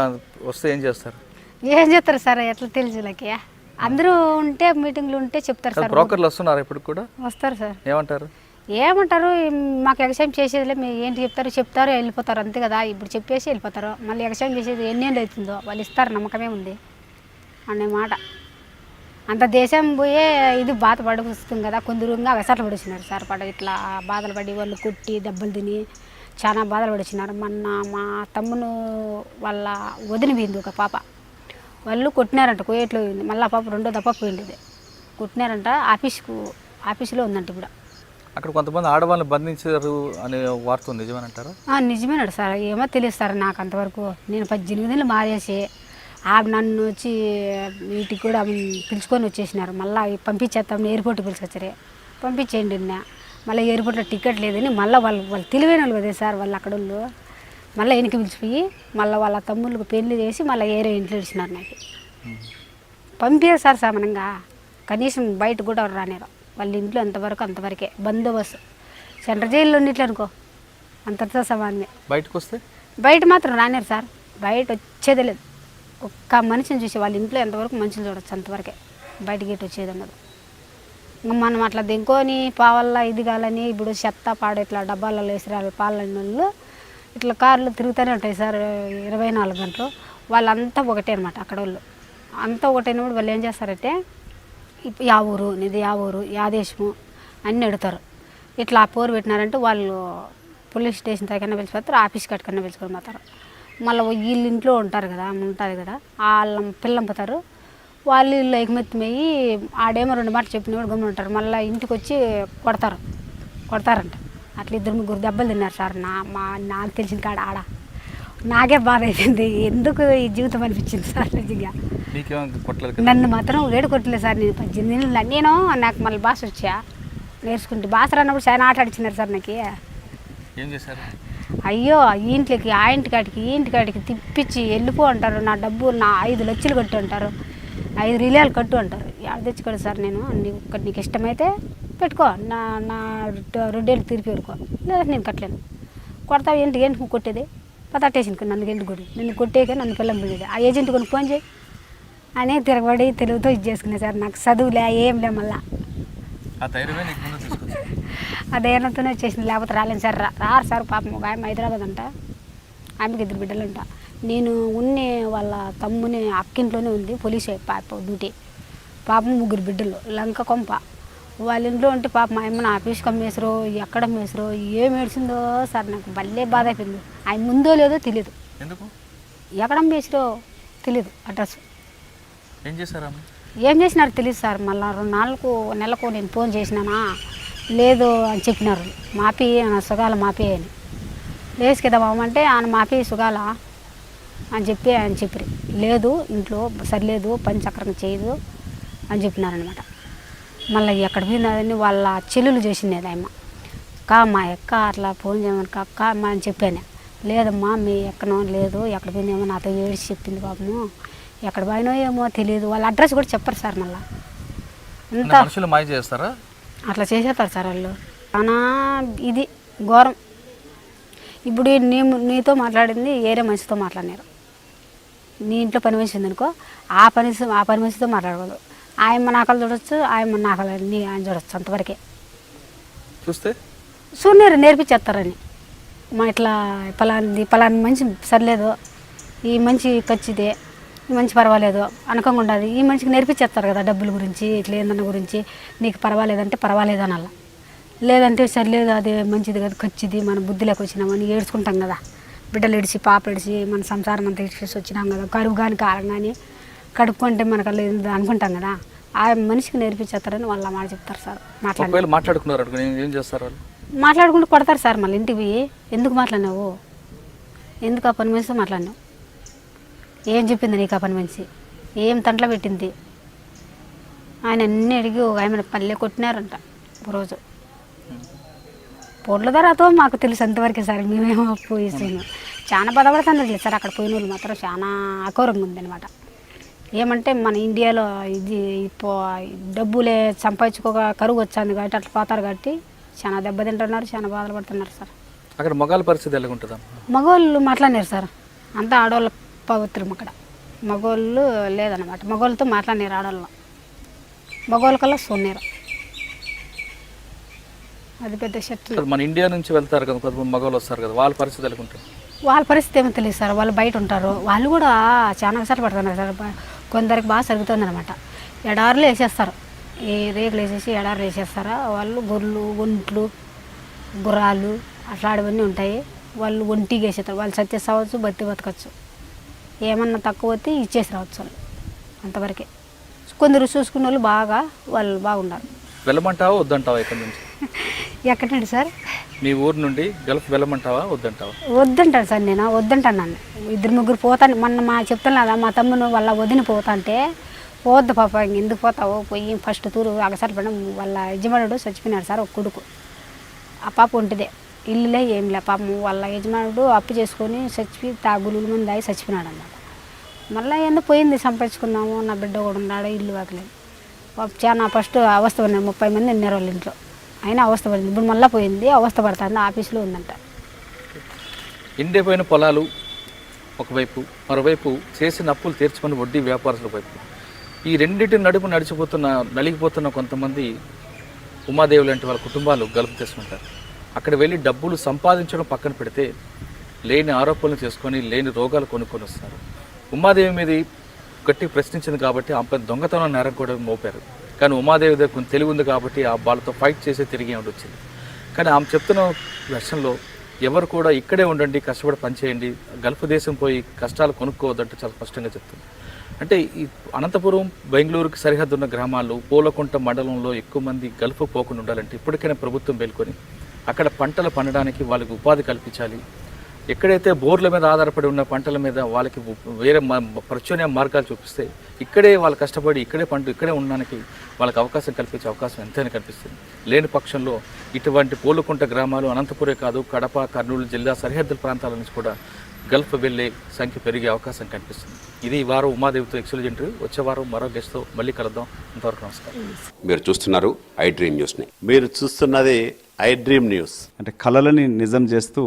వస్తే ఏం చేస్తారు? ఏం చేస్తారు సార్, ఎట్లా తెలుసు వీళ్ళకి, అందరూ ఉంటే మీటింగ్లు ఉంటే చెప్తారు సార్. బ్రోకర్లు వస్తున్నారు ఇప్పుడు కూడా? వస్తారు సార్. ఏమంటారు? మాకు వ్యవసాయం చేసేదిలే, మీరు ఏంటి చెప్తారు వెళ్ళిపోతారు అంతే కదా. ఇప్పుడు చెప్పేసి వెళ్ళిపోతారు. మళ్ళీ వ్యవసాయం చేసేది ఎన్నేళ్ళు అవుతుందో వాళ్ళు ఇస్తారు, నమ్మకమే ఉంది అనే మాట. అంత దేశం పోయే ఇది బాధ పడుస్తుంది కదా, కొందరుగా వ్యవసాయాలు పడిచినారు సార్. ఇట్లా బాధలు పడి వాళ్ళు కొట్టి దెబ్బలు తిని చాలా బాధలు పడిచినారు. మొన్న మా తమ్మును వాళ్ళ వదిన పోయింది ఒక పాప, వాళ్ళు కొట్టినారంట, కోయేట్లో పోయింది. మళ్ళీ పాప రెండో దప్ప పోయింది, కొట్టినారంట. ఆఫీసులో ఉందంట ఇప్పుడు. అక్కడ కొంతమంది ఆడవాళ్ళని బంధించారు అనే వార్త నిజమేనంటారా? నిజమేనాడు సార్, ఏమో తెలియదు సార్ నాకు అంతవరకు. నేను 18 నెలలు మారేసి నన్ను వచ్చి వీటికి కూడా పిలుచుకొని వచ్చేసినారు. మళ్ళీ పంపించేస్తాం ఎయిర్పోర్ట్కి పిలుచుకొచ్చారే, పంపించేయండి నిన్న. మళ్ళీ ఎయిర్పోర్ట్లో టికెట్ లేదని మళ్ళీ వాళ్ళు తెలివైన వాళ్ళు కదే సార్, వాళ్ళు అక్కడ వాళ్ళు మళ్ళీ వెనక్కి పిలిచిపోయి మళ్ళీ వాళ్ళ తమ్ముళ్ళకి పెళ్లి చేసి మళ్ళీ ఏరే ఇంట్లో ఇచ్చినారు. నాకు పంపించారు సార్ సామానంగా, కనీసం బయట కూడా రానేరు. వాళ్ళ ఇంట్లో ఎంతవరకు అంతవరకే బందోబస్తు. సెంట్రల్ జైల్లో ఉన్నట్లు అనుకో, అంతటితో సమానమే. బయటకు వస్తే బయట మాత్రం రానేరు సార్, బయట వచ్చేదే లేదు. ఒక్క మనిషిని చూసి వాళ్ళ ఇంట్లో ఎంతవరకు మనుషులు చూడొచ్చు అంతవరకే, బయట గేట్ వచ్చేది అన్నది. ఇంకా మనం అట్లా దింకొని పావల్లా ఇది కాలని ఇప్పుడు చెత్త పాడు ఇట్లా డబ్బాలలో వేసిరాలి పాలని వాళ్ళు ఇట్లా కార్లు తిరుగుతూనే ఉంటాయి సార్ 24 గంటలు. వాళ్ళంతా ఒకటే అనమాట అక్కడ వాళ్ళు, అంతా ఒకటైనప్పుడు వాళ్ళు ఏం చేస్తారంటే యా ఊరు నీది, యా ఊరు, యా దేశము అన్నీ అడుగుతారు. ఇట్లా ఆ పోరు పెట్టినారంటే వాళ్ళు పోలీస్ స్టేషన్ దగ్గర పిలిచిపోతారు, ఆఫీస్ కట్టుకన్నా పిలుచుకొని పోతారు. మళ్ళీ వీళ్ళు ఇంట్లో ఉంటారు కదా, ఉంటుంది కదా, వాళ్ళ పిల్లంపుతారు. వాళ్ళు వీళ్ళు ఎగుమెత్తిమయ్యి ఆడేమో 2 మాటలు చెప్పినప్పుడు గమ్మున ఉంటారు. మళ్ళీ ఇంటికి వచ్చి కొడతారంట. అట్లా 2-3 దెబ్బలు తిన్నారు సార్. నాకు తెలిసిన కాడ ఆడ నాకే బాధ అయిపోయింది, ఎందుకు ఈ జీవితం అనిపించింది సార్ నిజంగా. నన్ను మాత్రం వేడి కొట్టలేదు సార్. నేను 18 నెలలు నేను నాకు మళ్ళీ భాష వచ్చా నేర్చుకుంటే, భాష రానప్పుడు చాలా ఆట ఆడిచ్చినారు సార్ నాకు. ఏం చేశారు? అయ్యో ఇంట్లోకి ఆ ఇంటికాడికి తిప్పించి వెళ్ళిపో అంటారు. నా డబ్బు 5 లక్షలు కట్టు అంటారు, 5 రిలాలు కట్టు అంటారు. యాడ తెచ్చుకోడు సార్ నేను. నీకు ఇష్టమైతే పెట్టుకో, నా 2 ఏళ్ళు తిరిగి పెట్టుకో, లేదా నేను కట్టలేను. కొడతావు ఏంటి నువ్వు కొట్టేది, పతాటేషన్ నన్ను ఎందుకు కొట్టి, నిన్ను కొట్టేక నన్ను పిల్లం పిల్లది, ఆ ఏజెంట్ కొన్ని ఫోన్ చేయి అని తిరగబడి తెలుగుతో ఇది చేసుకునే సార్. నాకు చదువులే ఏం లే, మళ్ళా ఆ ధైర్యంతోనే వచ్చేసింది, లేకపోతే రాలేను సార్. రారు సార్. పాపం ఒక ఆమె హైదరాబాద్ అంట, ఆమెకి 2 బిడ్డలంట. నేను వాళ్ళ తమ్ముని అక్కింట్లోనే ఉంది పోలీసు పాప డ్యూటీ. పాపం 3 బిడ్డలు, లంక కొంప. వాళ్ళ ఇంట్లో ఉంటే పాప మా అమ్మని ఆఫీస్కి అమ్మేసారో ఎక్కడ అమ్మేసారో ఏం ఏడ్చిందో సార్. నాకు భలే బాధ అయిపోయింది. ఆయన ముందో లేదో తెలియదు, ఎక్కడ అమ్మేసారో తెలియదు, అడ్రస్ ఏం చేసినారు తెలియదు సార్. మళ్ళీ 2 నెలలకు నేను ఫోన్ చేసినానా, లేదు అని చెప్పినారు. మాపి సుగాల మాపి అని లేచి కదా బామంటే ఆయన మాపి సుగాల అని చెప్పి ఆయన చెప్పారు. లేదు ఇంట్లో సరిలేదు, పని చక్రంగా చేయదు అని చెప్పినారనమాట. మళ్ళీ ఎక్కడ పోయిందని వాళ్ళ చెల్లెలు చేసినది ఆయమ్మ. మా అక్క అట్లా ఫోన్ చేయమని అక్క అమ్మ అని చెప్పాను. లేదమ్మా మీ ఎక్కనో లేదు, ఎక్కడ పోయిందేమో నాతో ఏడిచి చెప్పింది పాపము, ఎక్కడ పోయినో ఏమో తెలియదు. వాళ్ళ అడ్రస్ కూడా చెప్పరు సార్. మళ్ళీ అంతా మాయ చేస్తారా, అట్లా చేసేస్తారు సార్ వాళ్ళు. చాలా ఇది ఘోరం. ఇప్పుడు నీతో మాట్లాడింది వేరే మనిషితో మాట్లాడినారు. నీ ఇంట్లో పని మనిషి ఉందనుకో, ఆ పని మనిషితో మాట్లాడకూడదు. ఆయన నాకలు చూడొచ్చు, ఆయన నాకలు ఆయన చూడొచ్చు, అంతవరకే. చూస్తే సూర్యరు నేర్పించేస్తారని మా ఇట్లా పలాని మంచి సరిలేదు, ఈ మంచి ఖచ్చితే, ఈ మంచి పర్వాలేదు అనకంగా ఉండదు. ఈ మనిషికి నేర్పించేస్తారు కదా డబ్బుల గురించి, ఇట్లా ఏందన్న గురించి. నీకు పర్వాలేదంటే పర్వాలేదు అనాల, లేదంటే సరిలేదు అది మంచిది కదా ఖచ్చిది, మన బుద్ధిలోకి వచ్చినామని ఏడ్చుకుంటాం కదా. బిడ్డలు ఇడిచి పాప ఇడిచి మన సంసారం అంతా ఇడిచేసి వచ్చినాం కదా, కరువు కానీ కారం కానీ కడుక్కుంటే మనకు అనుకుంటాం కదా. ఆ మనిషికి నేర్పించేస్తారని వాళ్ళు మాట చెప్తారు సార్. మాట్లాడుకున్నారు ఏం చేస్తారు వాళ్ళు? మాట్లాడుకుంటూ కొడతారు సార్. మళ్ళీ ఇంటికి పోయి ఎందుకు మాట్లాడినావు, ఎందుకు ఆ పని మనిషితో మాట్లాడినావు, ఏం చెప్పింది నీకు ఆ పని మనిషి, ఏం తంట్లో పెట్టింది ఆయన అన్నీ అడిగి ఒక ఆయన పల్లె కొట్టినారంట ఒకరోజు. పొడ్ల ధరతో మాకు తెలుసు అంతవరకే సార్. మేమేమో పోయిస్తాము, చాలా బాధపడుతున్నారు సార్. అక్కడ పోయిన వాళ్ళు మాత్రం చాలా అకౌరంగా ఉందన్నమాట. ఏమంటే మన ఇండియాలో ఇది డబ్బులే సంపాదించుకోక కరువు వచ్చింది కాబట్టి అట్లా పోతారు కాబట్టి చాలా దెబ్బతింటున్నారు, చాలా బాధలు పడుతున్నారు సార్. అక్కడ మగాళ్ళ పరిస్థితి ఎలా ఉంటుందా? మగవాళ్ళు మాట్లాడినారు సార్, అంతా ఆడవాళ్ళ పవిత్రం అక్కడ. మగవాళ్ళు లేదన్నమాట, మగవాళ్ళతో మాట్లాడినారు ఆడవాళ్ళు, మగవాళ్ళ కల్లా సోన్నారు. అది పెద్ద శక్తి. మన ఇండియా నుంచి వెళ్తారు కదా కొంతమంది మగవాళ్ళు వస్తారు కదా, వాళ్ళ పరిస్థితి ఎలా ఉంటుంది? వాళ్ళ పరిస్థితి ఏమో తెలియదు సార్. వాళ్ళు బయట ఉంటారు, వాళ్ళు కూడా చాలా కష్టాలు పడుతున్నారు సార్. కొందరికి బాగా జరుగుతుంది అనమాట. ఎడారులు వేసేస్తారు, ఈ రేకులు వేసేసి ఎడారులు వేసేస్తారా వాళ్ళు. గొర్రెలు, ఒంట్లు, గుర్రాలు అట్లాంటివన్నీ ఉంటాయి. వాళ్ళు ఒంటికి వేసేస్తారు. వాళ్ళు సత్యస్ అవ్వచ్చు, బతకచ్చు. ఏమన్నా తక్కువ వస్తే ఇచ్చేసి రావచ్చు వాళ్ళు, అంతవరకే. కొందరు చూసుకున్న వాళ్ళు వాళ్ళు బాగున్నారు. వెళ్ళమంటావా వద్దంటావా ఇక్కడ నుంచి? ఎక్కడండి సార్? మీ ఊరు నుండి గల్ఫ్ వెళ్ళమంటావా వద్దంటావా? వద్దంటాను సార్, నేను వద్దంటాను. నన్ను 2-3 పోతాను. మొన్న చెప్తాను కదా, మా తమ్ముడు వాళ్ళ వదిన పోతా అంటే పోవద్దు పాప, ఎందుకు పోతావు, పోయి ఫస్ట్ తూరు అగసారి పడడం. వాళ్ళ యజమానుడు చచ్చిపోయినాడు సార్, ఒక కొడుకు. ఆ పాప ఉంటిదే, ఇల్లులే ఏం లే పాపం. వాళ్ళ యజమానుడు అప్పు చేసుకొని చచ్చిపోయి గులుగుల మంది దాగి చచ్చిపోయినాడు అన్నమాట. మళ్ళీ ఎందుకు పోయింది, సంపాదించుకున్నాము, నా బిడ్డ కూడా ఉన్నాడు, ఇల్లు వాకలేదు. చాలా ఫస్ట్ అవస్థ పడినాడు. 30 మంది ఉన్నారు వాళ్ళ ఇంట్లో, అయినా అవస్థ పడింది. ఇప్పుడు మళ్ళీ పోయింది, అవస్థ పడుతుంది, ఆఫీసులో ఉందంట. ఎండిపోయిన పొలాలు ఒకవైపు, మరోవైపు చేసిన అప్పులు తీర్చుకొని వడ్డీ వ్యాపారస్తుల వైపు, ఈ రెండింటి నడుపు నలిగిపోతున్న కొంతమంది ఉమాదేవి లాంటి వాళ్ళ కుటుంబాలు గల్ఫ్ చేసుకుంటారు. అక్కడ వెళ్ళి డబ్బులు సంపాదించడం పక్కన పెడితే లేని ఆరోపణలు చేసుకొని లేని రోగాలు కొనుక్కొని వస్తారు. ఉమాదేవి మీద గట్టి ప్రశ్నించింది కాబట్టి ఆమె దొంగతనం నేరం కూడా మోపారు. కానీ ఉమాదేవి దగ్గర కొంచెం తెలివి ఉంది కాబట్టి ఆ వాళ్ళతో ఫైట్ చేసి తిరిగి వచ్చింది. కానీ ఆమె చెప్తున్న వెర్షన్లో ఎవరు కూడా ఇక్కడే ఉండండి, కష్టపడి పనిచేయండి, గల్ఫ్ దేశం పోయి కష్టాలు కొనుక్కోవద్దంటే చాలా స్పష్టంగా చెప్తుంది. అంటే ఈ అనంతపురం, బెంగళూరుకి సరిహద్దు ఉన్న గ్రామాల్లో, పూలకుంట మండలంలో ఎక్కువ మంది గల్ఫ్ పోకుండా ఉండాలంటే ఇప్పటికైనా ప్రభుత్వం మేల్కొని అక్కడ పంటలు పండడానికి వాళ్ళకి ఉపాధి కల్పించాలి. ఎక్కడైతే బోర్ల మీద ఆధారపడి ఉన్న పంటల మీద వాళ్ళకి వేరే ప్రత్యామ్నాయ మార్గాలు చూపిస్తే ఇక్కడే వాళ్ళు కష్టపడి ఇక్కడే ఉండడానికి వాళ్ళకి అవకాశం కల్పించే అవకాశం ఎంతైనా కనిపిస్తుంది. లేని పక్షంలో ఇటువంటి పూలకుంట గ్రామాలు అనంతపురే కాదు, కడప, కర్నూలు జిల్లా సరిహద్దుల ప్రాంతాల నుంచి కూడా గల్ఫ్ వెళ్ళే సంఖ్య పెరిగే అవకాశం కనిపిస్తుంది. ఇది ఈ వారం ఉమాదేవితో ఎక్స్క్లూజివ్ ఇంటర్వ్యూ. వచ్చే వారం మరో గెస్ట్తో మళ్ళీ కలుద్దాం. అంతవరకు నమస్కారం. మీరు చూస్తున్నారు ఐ డ్రీమ్ న్యూస్ని. మీరు చూస్తున్నది ఐ డ్రీమ్ న్యూస్. అంటే కళలని నిజం చేస్తూ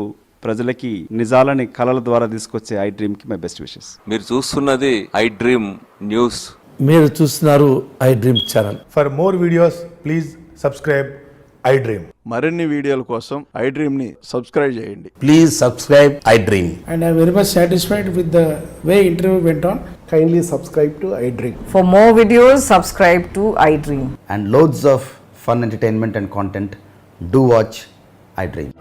ప్రజలకి నిజాలని కళల ద్వారా తీసుకొచ్చే ఐ డ్రీమ్కి మై బెస్ట్ విషెస్. మీరు చూస్తున్నది ఐ డ్రీమ్ న్యూస్. మీరు చూస్తున్నారు I dream channel. For more videos please subscribe I dream. మరిన్ని వీడియోల కోసం ఐ డ్రీమ్ని సబ్స్క్రైబ్ చేయండి. Please subscribe I dream. And I am very much satisfied with the way interview went on. Kindly subscribe to I Dream. For more videos, subscribe to I Dream. And loads of fun entertainment and content. Do watch I Dream.